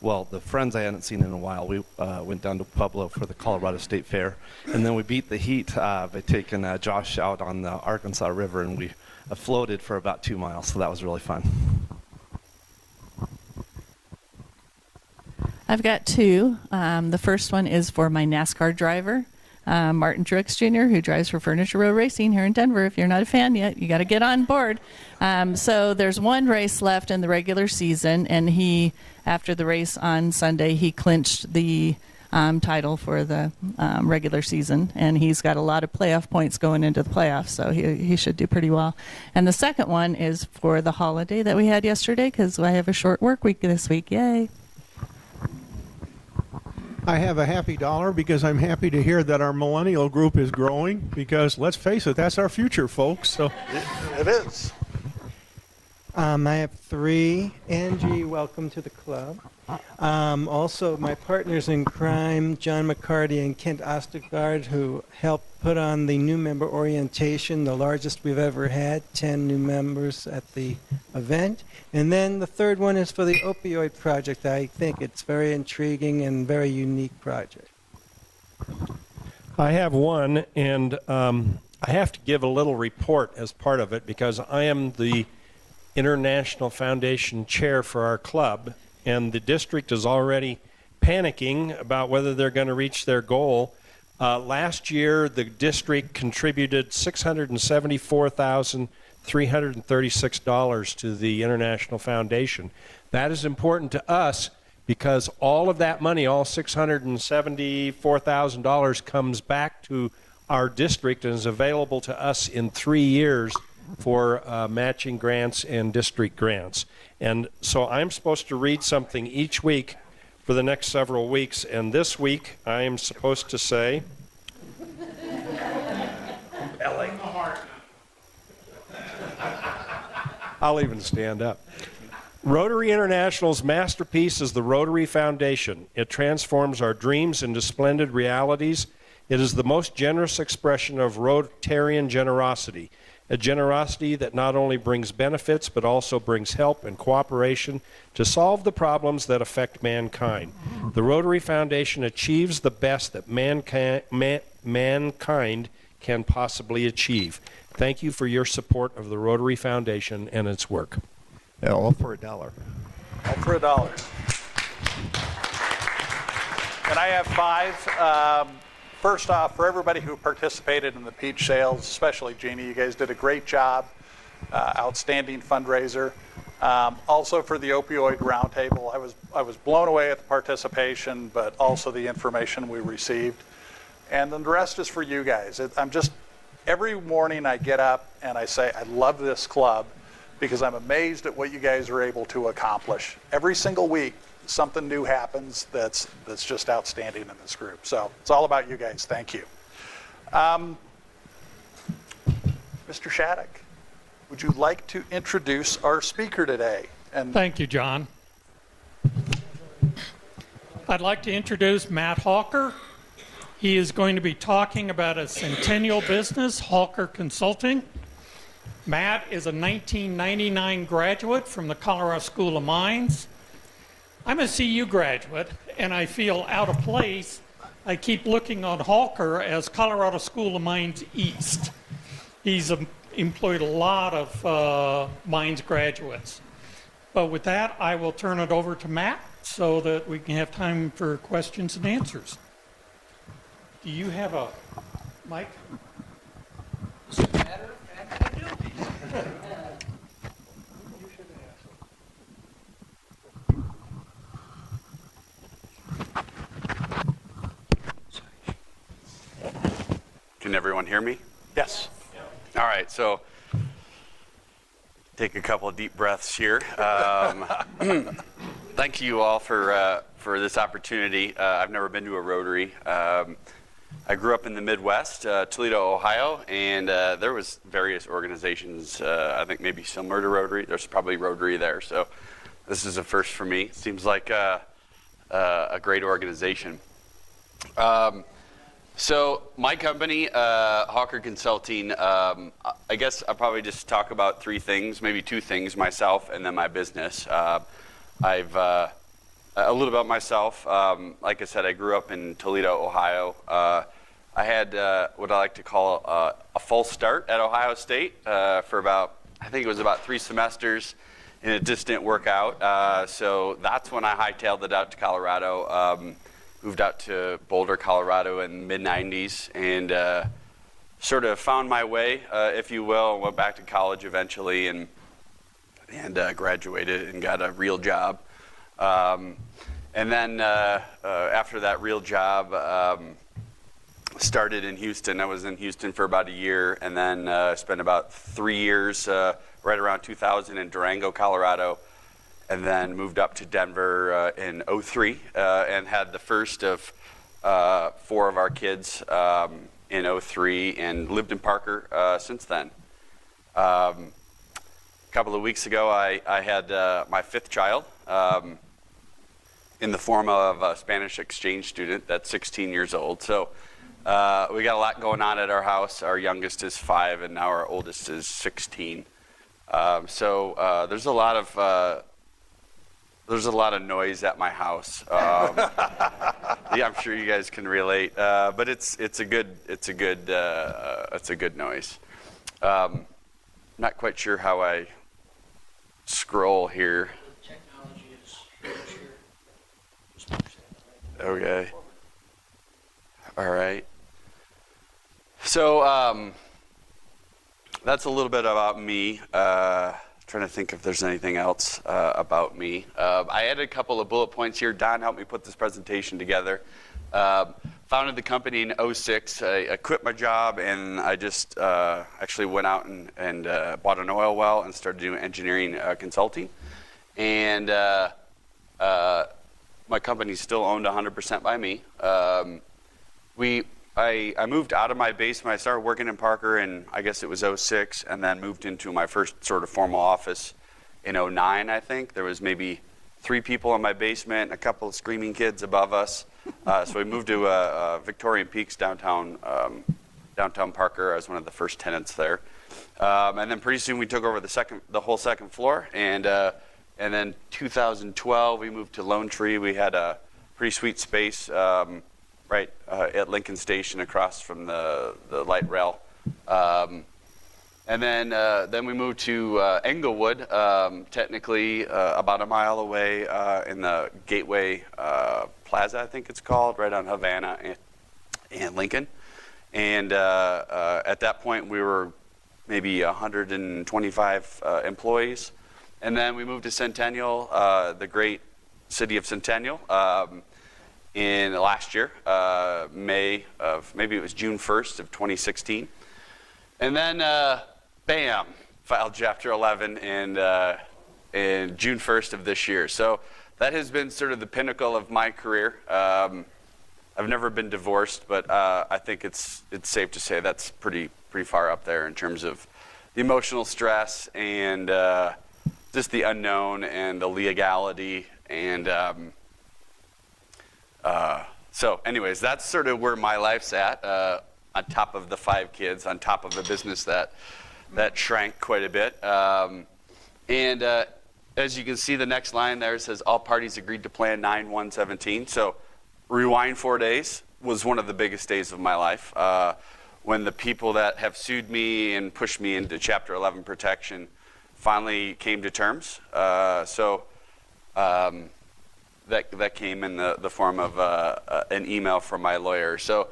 well, the friends I hadn't seen in a while. We went down to Pueblo for the Colorado State Fair, and then we beat the heat by taking Josh out on the Arkansas River, and we floated for about 2 miles, so that was really fun. I've got two. The first one is for my NASCAR driver, Martin Truex Jr., who drives for Furniture Row Racing here in Denver. If you're not a fan yet, you got to get on board. So there's one race left in the regular season, and he, after the race on Sunday, he clinched the title for the regular season, and he's got a lot of playoff points going into the playoffs, so he should do pretty well. And the second one is for the holiday that we had yesterday, because I have a short work week this week. Yay! I have a happy dollar because I'm happy to hear that our millennial group is growing, because let's face it, that's our future, folks. So it is. I have three. Angie, welcome to the club. Also, my partners in crime, John McCarty and Kent Ostergaard, who helped put on the new member orientation, the largest we've ever had, 10 new members at the event. And then the third one is for the opioid project. I think it's very intriguing and very unique project. I have one, and I have to give a little report as part of it because I am the International Foundation chair for our club, and the district is already panicking about whether they're going to reach their goal. Last year, the district contributed $674,336 to the International Foundation. That is important to us because all of that money, all $674,000, comes back to our district and is available to us in 3 years for matching grants and district grants. And so I'm supposed to read something each week for the next several weeks, and this week I am supposed to say, I'll even stand up. Rotary International's masterpiece is the Rotary Foundation. It transforms our dreams into splendid realities. It is the most generous expression of Rotarian generosity, a generosity that not only brings benefits but also brings help and cooperation to solve the problems that affect mankind. The Rotary Foundation achieves the best that mankind can possibly achieve. Thank you for your support of the Rotary Foundation and its work. All for $1. All for $1. And I have five. First off, for everybody who participated in the peach sales, especially Jeannie, you guys did a great job. Outstanding fundraiser. Also for the opioid roundtable, I was blown away at the participation, but also the information we received. And then the rest is for you guys. Every morning I get up and I say, I love this club because I'm amazed at what you guys are able to accomplish. Every single week, something new happens that's just outstanding in this group. So it's all about you guys. Thank you. Mr. Shattuck, would you like to introduce our speaker today? Thank you, John. I'd like to introduce Matt Hawker. He is going to be talking about a Centennial business, Hawker Consulting. Matt is a 1999 graduate from the Colorado School of Mines. I'm a CU graduate, and I feel out of place. I keep looking on Hawker as Colorado School of Mines East. He's employed a lot of mines graduates. But with that, I will turn it over to Matt so that we can have time for questions and answers. Do you have a mic? As a matter of fact, I do. Can everyone hear me? Yes. All right, so Take a couple of deep breaths here. Thank you all for this opportunity. I've never been to a Rotary. I grew up in the Midwest, Toledo, Ohio, and there was various organizations, I think maybe similar to Rotary. There's probably Rotary there, so this is a first for me. Seems like a great organization. So my company, Hawker Consulting, I guess I'll probably just talk about three things, maybe two things, myself and then my business. I've a little about myself. Like I said, I grew up in Toledo, Ohio. I had what I like to call a full start at Ohio State for about, I think it was about 3 semesters, and it just didn't work out. So that's when I hightailed it out to Colorado. Moved out to Boulder, Colorado in the mid-90s and sort of found my way, if you will, and went back to college eventually and graduated and got a real job. And then after that real job, started in Houston. I was in Houston for about a year and then spent about 3 years right around 2000 in Durango, Colorado. And then moved up to Denver in 2003 and had the first of 4 of our kids in 2003 and lived in Parker since then. A couple of weeks ago, I had my 5th child in the form of a Spanish exchange student that's 16 years old. So we got a lot going on at our house. Our youngest is 5 and now our oldest is 16. So there's a lot of noise at my house. Yeah, I'm sure you guys can relate, but it's a good noise. Not quite sure how I scroll here. Okay. All right. So that's a little bit about me. Trying to think if there's anything else about me. I added a couple of bullet points here. Don helped me put this presentation together. Founded the company in 2006. I quit my job and I just actually went out and bought an oil well and started doing engineering consulting. And my company's still owned 100% by me. I moved out of my basement. I started working in Parker in, I guess it was 2006, and then moved into my first sort of formal office in 2009, I think. There was maybe 3 people in my basement and a couple of screaming kids above us. So we moved to Victorian Peaks, downtown Parker. I was one of the first tenants there. And then pretty soon we took over the whole second floor. And then 2012, we moved to Lone Tree. We had a pretty sweet space right at Lincoln Station across from the light rail. And then we moved to Englewood, technically about a mile away in the Gateway Plaza, I think it's called, right on Havana and Lincoln. And at that point, we were maybe 125 employees. And then we moved to Centennial, the great city of Centennial, in last year, maybe it was June 1st of 2016. And then, bam, filed Chapter 11 in June 1st of this year. So that has been sort of the pinnacle of my career. I've never been divorced, but I think it's safe to say that's pretty far up there in terms of the emotional stress and just the unknown and the legality and so anyways, that's sort of where my life's at, on top of the 5 kids, on top of a business that shrank quite a bit. And as you can see, the next line there says, all parties agreed to plan 9/1/17. So rewind 4 days was one of the biggest days of my life. When the people that have sued me and pushed me into Chapter 11 protection finally came to terms. That came in the form of an email from my lawyer. So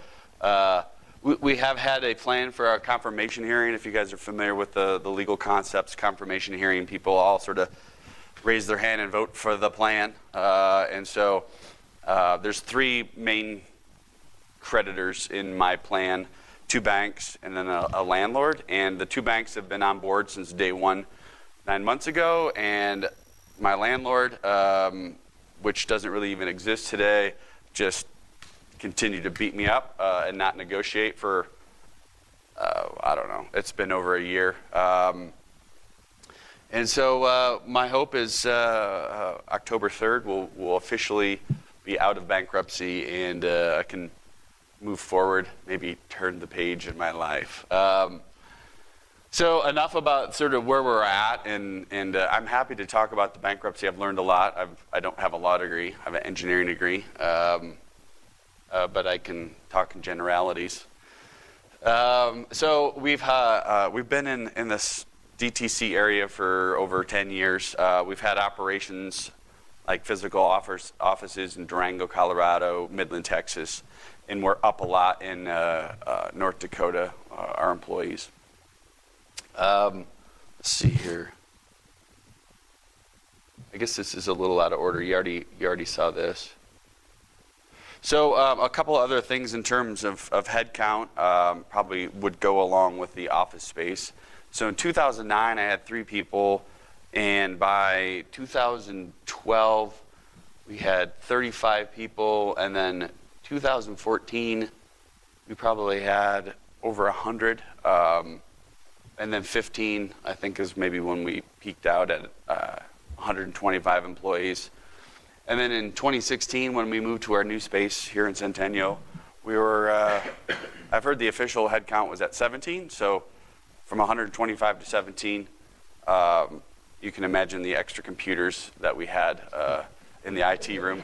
we have had a plan for our confirmation hearing. If you guys are familiar with the legal concepts, confirmation hearing, people all sort of raise their hand and vote for the plan. And so there's 3 main creditors in my plan, 2 banks and then a landlord. And the 2 banks have been on board since day 1 9 months ago, and my landlord, which doesn't really even exist today, just continued to beat me up and not negotiate for, I don't know, it's been over a year. And so my hope is October 3rd we'll officially be out of bankruptcy, and I can move forward, maybe turn the page in my life. So enough about sort of where we're at, and I'm happy to talk about the bankruptcy. I've learned a lot. I don't have a law degree. I have an engineering degree, but I can talk in generalities. So we've been in this DTC area for over 10 years. We've had operations like physical offices in Durango, Colorado, Midland, Texas, and we're up a lot in North Dakota, our employees. Let's see here. I guess this is a little out of order. You already saw this. So a couple other things in terms of head count probably would go along with the office space. So in 2009, I had 3 people, and by 2012, we had 35 people, and then 2014, we probably had over 100. And then 15, I think, is maybe when we peaked out at 125 employees. And then in 2016, when we moved to our new space here in Centennial, we were, I've heard the official head count was at 17. So from 125 to 17, you can imagine the extra computers that we had in the IT room.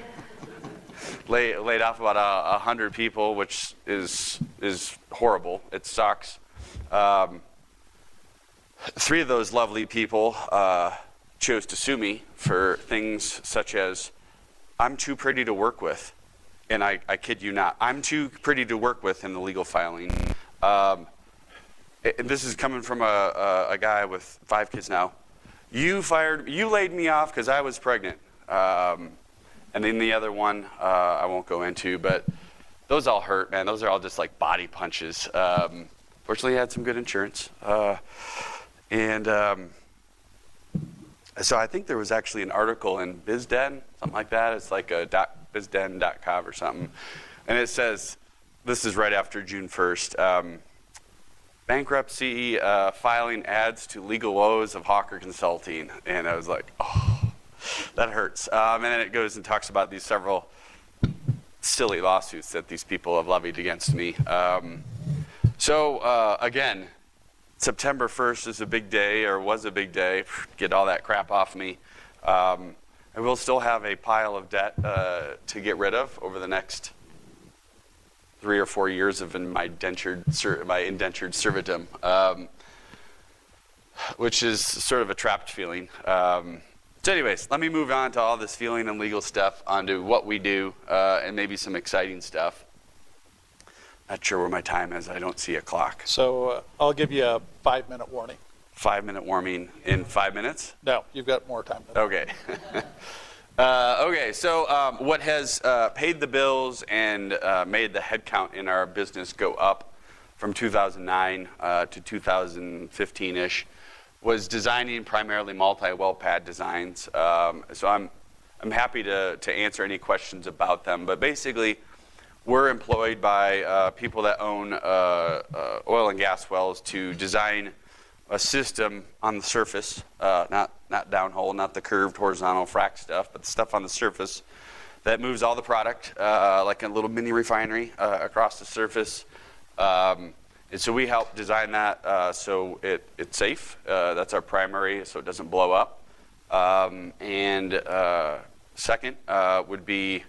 Laid off about 100 people, which is horrible. It sucks. 3 of those lovely people chose to sue me for things such as, I'm too pretty to work with. And I kid you not, I'm too pretty to work with in the legal filing. And this is coming from a guy with 5 kids now. You laid me off because I was pregnant. And then the other one, I won't go into, but those all hurt, man. Those are all just like body punches. Fortunately, I had some good insurance. So I think there was actually an article in BizDen, something like that. It's like a bizden.com or something. And it says, this is right after June 1st, bankruptcy filing adds to legal woes of Hawker Consulting. And I was like, oh, that hurts. And then it goes and talks about these several silly lawsuits that these people have levied against me. So again, September 1st is a big day, or was a big day. Get all that crap off me. I will still have a pile of debt to get rid of over the next 3 or 4 years of my indentured servitum, which is sort of a trapped feeling. So anyways, let me move on to all this feeling and legal stuff onto what we do and maybe some exciting stuff. Not sure where my time is. I don't see a clock. So I'll give you a 5-minute warning. 5-minute warning in 5 minutes? No, you've got more time. Okay. Okay, so what has paid the bills and made the headcount in our business go up from 2009 to 2015-ish was designing primarily multi-well pad designs. So I'm happy to answer any questions about them. But basically, we're employed by people that own oil and gas wells to design a system on the surface, not downhole, not the curved horizontal frac stuff, but the stuff on the surface that moves all the product like a little mini refinery across the surface. And so we help design that so it's safe. That's our primary, so it doesn't blow up. And second would be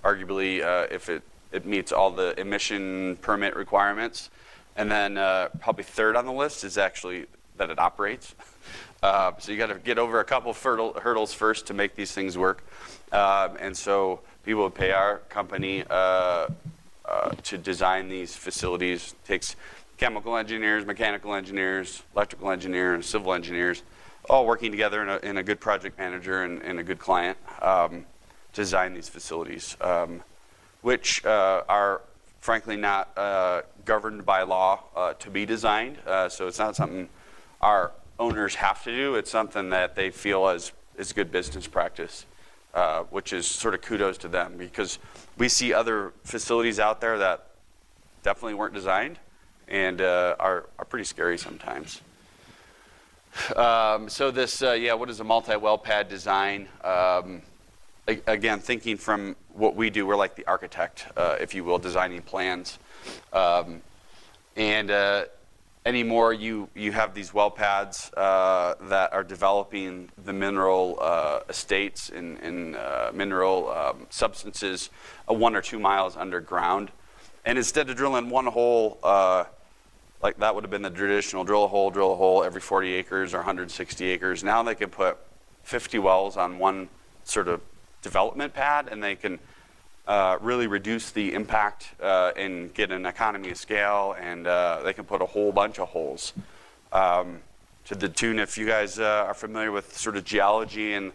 arguably if it meets all the emission permit requirements. And then probably third on the list is actually that it operates. So you got to get over a couple of hurdles first to make these things work. And so people would pay our company to design these facilities. It takes chemical engineers, mechanical engineers, electrical engineers, civil engineers, all working together in a good project manager and a good client to design these facilities, which are frankly not governed by law to be designed. So it's not something our owners have to do. It's something that they feel is good business practice, which is sort of kudos to them, because we see other facilities out there that definitely weren't designed and are pretty scary sometimes. So this, what is a multi-well pad design? Again, thinking from what we do, we're like the architect, if you will, designing plans. Anymore, you have these well pads that are developing the mineral estates and mineral substances 1 or 2 miles underground. And instead of drilling one hole, like that would have been the traditional drill a hole every 40 acres or 160 acres, now they can put 50 wells on one sort of development pad, and they can really reduce the impact and get an economy of scale, and they can put a whole bunch of holes. To the tune, if you guys are familiar with sort of geology, and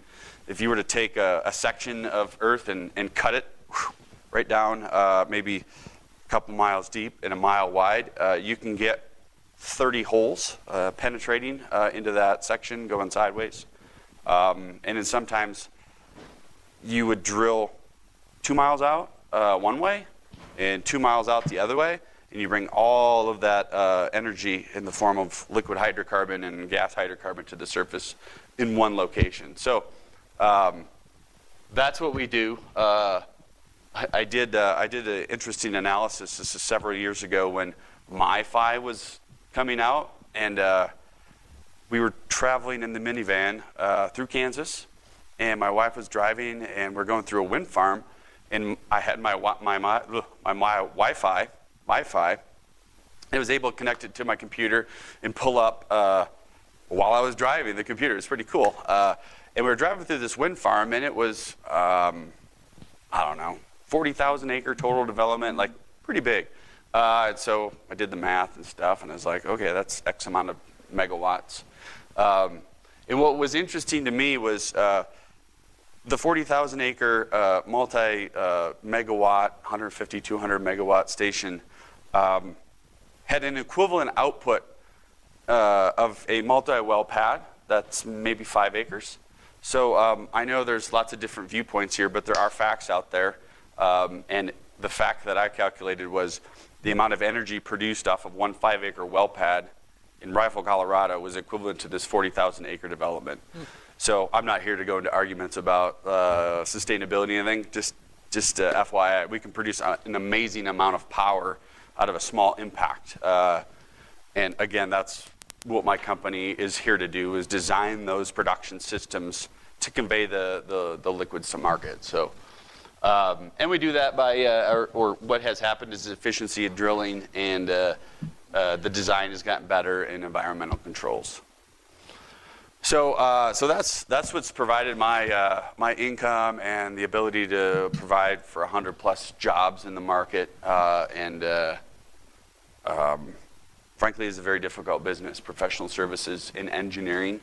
if you were to take a section of earth and cut it right down maybe a couple miles deep and a mile wide, you can get 30 holes penetrating into that section going sideways. And then sometimes you would drill 2 miles out one way and 2 miles out the other way, and you bring all of that energy in the form of liquid hydrocarbon and gas hydrocarbon to the surface in one location. So that's what we do. I did an interesting analysis. This is several years ago when MiFi was coming out, and we were traveling in the minivan through Kansas, and my wife was driving, and we're going through a wind farm, and I had my Wi-Fi. I was able to connect it to my computer and pull up while I was driving the computer. It's pretty cool. And we were driving through this wind farm, and it was, 40,000 acre total development, like pretty big. And so I did the math and stuff, and I was like, okay, that's X amount of megawatts. And what was interesting to me was the 40,000 acre multi-megawatt, 150, 200 megawatt station had an equivalent output of a multi-well pad that's maybe 5 acres. So I know there's lots of different viewpoints here, but there are facts out there. And the fact that I calculated was the amount of energy produced off of one 5 acre well pad in Rifle, Colorado was equivalent to this 40,000 acre development. So I'm not here to go into arguments about sustainability or anything. Just FYI, we can produce an amazing amount of power out of a small impact. And again, that's what my company is here to do, is design those production systems to convey the liquids to market. So, and we do that by, or what has happened is efficiency of drilling, and the design has gotten better in environmental controls. So that's what's provided my income and the ability to provide for 100+ jobs in the market, and frankly, is a very difficult business. Professional services in engineering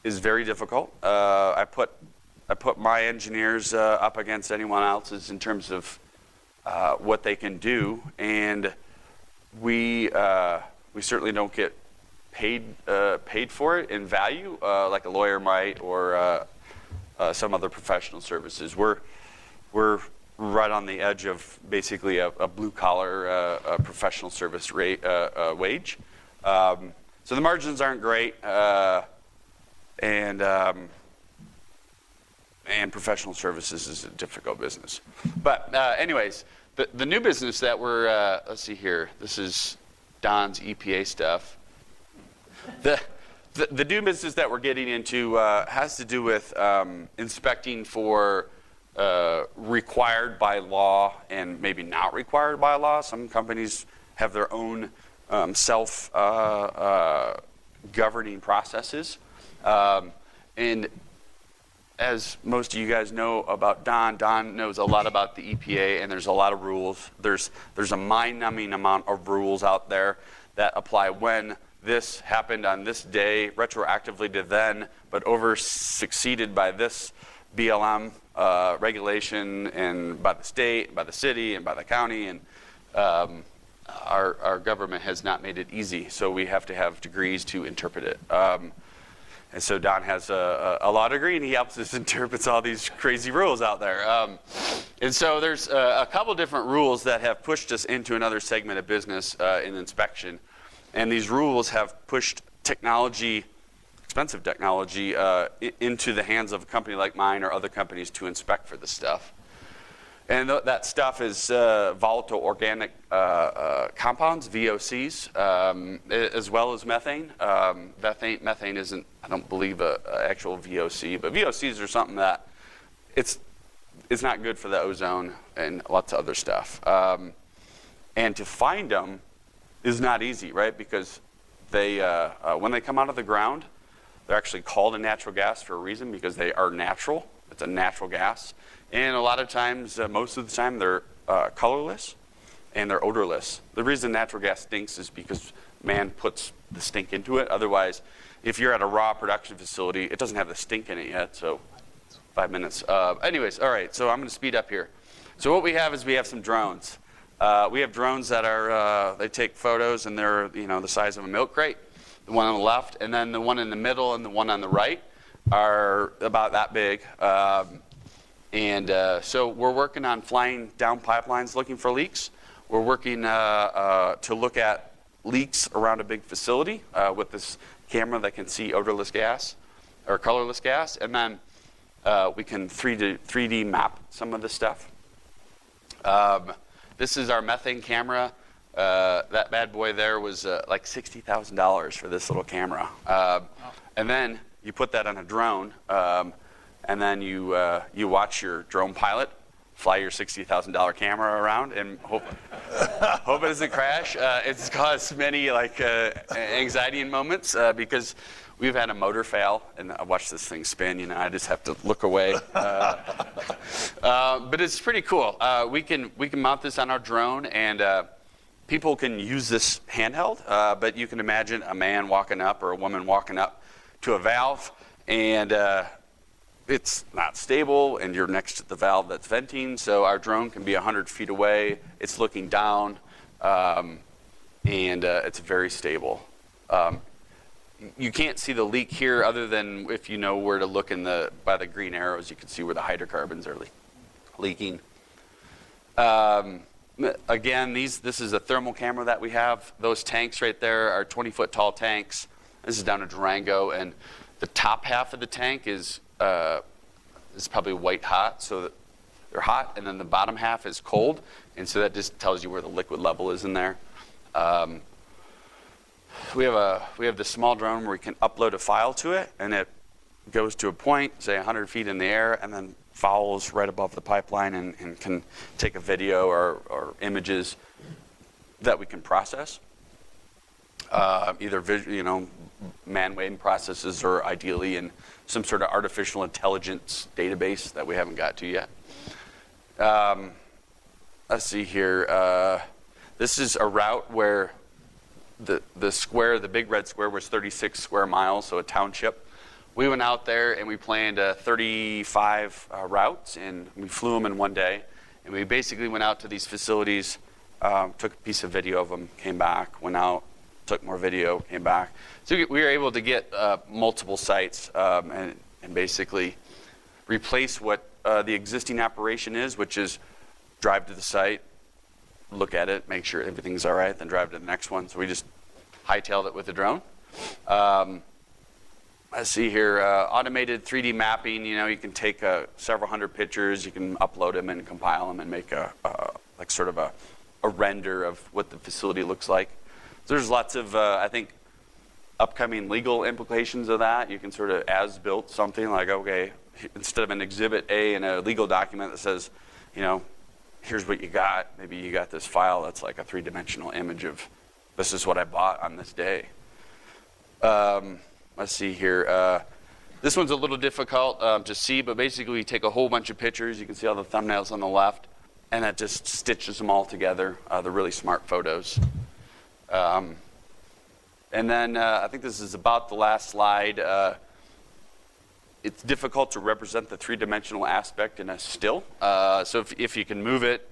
is very difficult. I put my engineers up against anyone else's in terms of what they can do, and we certainly don't get paid for it in value like a lawyer might, or some other professional services. We're right on the edge of basically a blue-collar professional service rate, wage. So the margins aren't great, and professional services is a difficult business. But anyways, the new business that we're, let's see here, this is Don's EPA stuff. The new business that we're getting into has to do with inspecting for required by law and maybe not required by law. Some companies have their own self-governing processes. And as most of you guys know about Don knows a lot about the EPA, and there's a lot of rules. There's a mind-numbing amount of rules out there that apply when this happened on this day, retroactively to then, but succeeded by this BLM regulation, and by the state, by the city, and by the county. And our government has not made it easy, so we have to have degrees to interpret it. And so Don has a law degree, and he helps us interpret all these crazy rules out there. And so there's a couple different rules that have pushed us into another segment of business in inspection. And these rules have pushed technology, expensive technology, into the hands of a company like mine or other companies to inspect for this stuff. And that stuff is volatile organic compounds, VOCs, as well as methane. Methane isn't, I don't believe, an actual VOC, but VOCs are something that it's not good for the ozone and lots of other stuff. And to find them is not easy, right? Because they, when they come out of the ground, they're actually called a natural gas for a reason, because they are natural. It's a natural gas. And a lot of times, most of the time, they're colorless and they're odorless. The reason natural gas stinks is because man puts the stink into it. Otherwise, if you're at a raw production facility, it doesn't have the stink in it yet. So 5 minutes. Anyways, all right, so I'm going to speed up here. So what we have is we have some drones. We have drones that are, they take photos, and they're the size of a milk crate. The one on the left, and then the one in the middle and the one on the right are about that big. So we're working on flying down pipelines looking for leaks. We're working to look at leaks around a big facility with this camera that can see odorless gas or colorless gas. And then we can 3D map some of this stuff. This is our methane camera. That bad boy there was like $60,000 for this little camera. And then you put that on a drone. And then you watch your drone pilot fly your $60,000 camera around and hope it doesn't crash. It's caused many anxiety in moments because we've had a motor fail, and I watch this thing spin. I just have to look away. But it's pretty cool. We can mount this on our drone, and people can use this handheld. But you can imagine a man walking up or a woman walking up to a valve, and it's not stable, and you're next to the valve that's venting, so our drone can be 100 feet away. It's looking down, and it's very stable. You can't see the leak here other than if you know where to look by the green arrows, you can see where the hydrocarbons are leaking. Again, this is a thermal camera that we have. Those tanks right there are 20-foot tall tanks. This is down in Durango, and the top half of the tank is probably white hot, so that they're hot, and then the bottom half is cold, and so that just tells you where the liquid level is in there. We have this small drone where we can upload a file to it, and it goes to a point, say 100 feet in the air, and then follows right above the pipeline and can take a video or images that we can process. Either man-made processes or ideally in some sort of artificial intelligence database that we haven't got to yet. Let's see here. This is a route where the square, the big red square, was 36 square miles, so a township. We went out there and we planned 35 routes, and we flew them in one day. And we basically went out to these facilities, took a piece of video of them, came back, went out, took more video, came back. So we were able to get multiple sites and basically replace what the existing operation is, which is drive to the site, look at it, make sure everything's all right, then drive to the next one. So we just hightailed it with the drone. Let's see here, automated 3D mapping. You can take several hundred pictures, you can upload them and compile them and make a render of what the facility looks like. So there's lots of, I think, upcoming legal implications of that. You can sort of as-built something like, okay, instead of an Exhibit A in a legal document that says, here's what you got. Maybe you got this file that's like a three-dimensional image of this is what I bought on this day. Let's see here. This one's a little difficult to see, but basically you take a whole bunch of pictures. You can see all the thumbnails on the left, and that just stitches them all together. They're really smart photos. And then I think this is about the last slide. It's difficult to represent the three-dimensional aspect in a still. So if you can move it,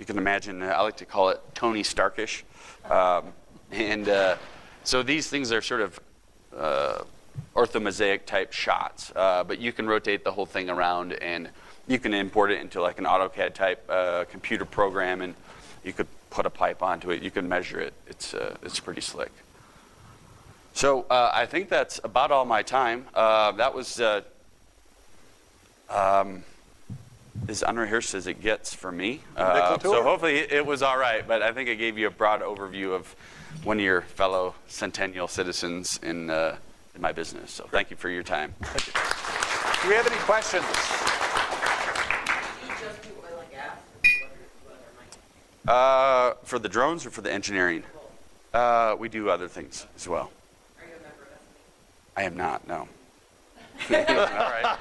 you can imagine, I like to call it Tony Starkish. So these things are sort of orthomosaic type shots, but you can rotate the whole thing around and you can import it into like an AutoCAD type computer program, and you could put a pipe onto it. You can measure it. It's pretty slick. So I think that's about all my time. That was as unrehearsed as it gets for me. So hopefully it was all right, but I think I gave you a broad overview of one of your fellow Centennial citizens in my business. So thank you for your time. Thank you. Do we have any questions? For the drones or for the engineering? We do other things as well. Are you a member of SME? I am not, no. All right.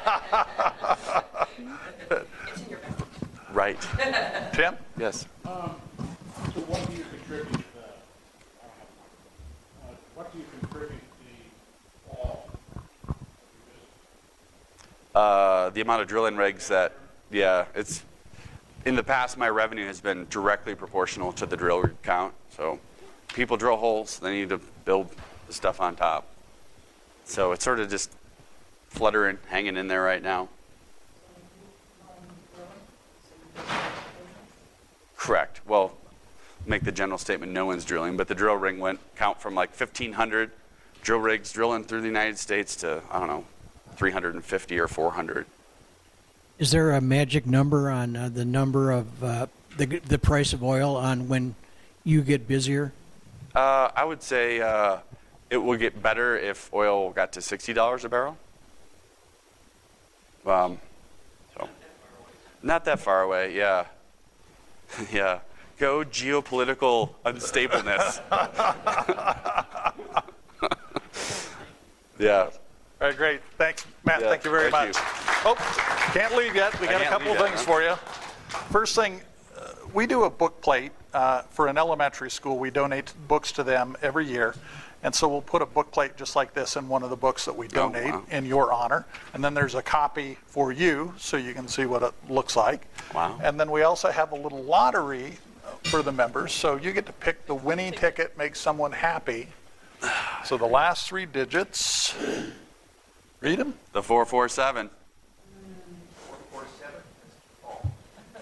Right. Tim? Yes. So what do you contribute to that? What do you contribute to the all? The amount of drilling rigs that, it's, in the past, my revenue has been directly proportional to the drill rig count. So people drill holes, they need to build the stuff on top. So it's sort of just fluttering, hanging in there right now. Correct. Well, make the general statement, no one's drilling, but the drill rig went count from like 1,500 drill rigs drilling through the United States to, I don't know, 350 or 400. Is there a magic number on the number of the price of oil on when you get busier? I would say it will get better if oil got to $60 a barrel. So not that far away, yeah. Yeah. Go geopolitical unstableness. Yeah. All right, great. Thanks, Matt. Yeah, thank you very much. Oh, can't leave yet. We got a couple of things for you. First thing, we do a book plate for an elementary school. We donate books to them every year. And so we'll put a book plate just like this in one of the books that we donate in your honor. And then there's a copy for you so you can see what it looks like. Wow. And then we also have a little lottery for the members. So you get to pick the winning ticket, make someone happy. So the last 3 digits, read them. The 447.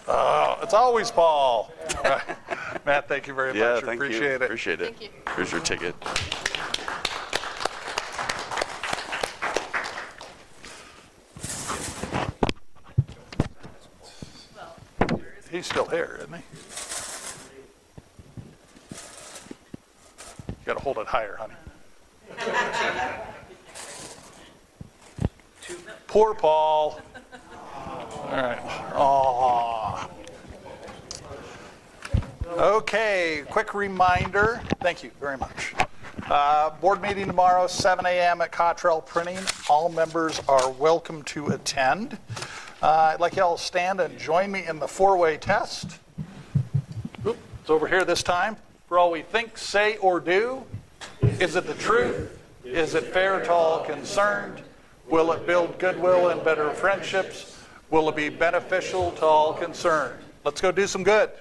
Oh, it's always Paul. Matt, thank you very much. Thank Appreciate you. it. Appreciate it. Thank you. Here's your ticket. He's still here, isn't he? You got to hold it higher, honey. Poor Paul. All right. Aww. Okay, quick reminder. Thank you very much. Board meeting tomorrow, 7 a.m. at Cottrell Printing. All members are welcome to attend. I'd like you all to stand and join me in the 4-way test. Oop, it's over here this time. For all we think, say, or do, is it the truth? Is it fair to all concerned? Will it build goodwill and better friendships? Will it be beneficial to all concerned? Let's go do some good.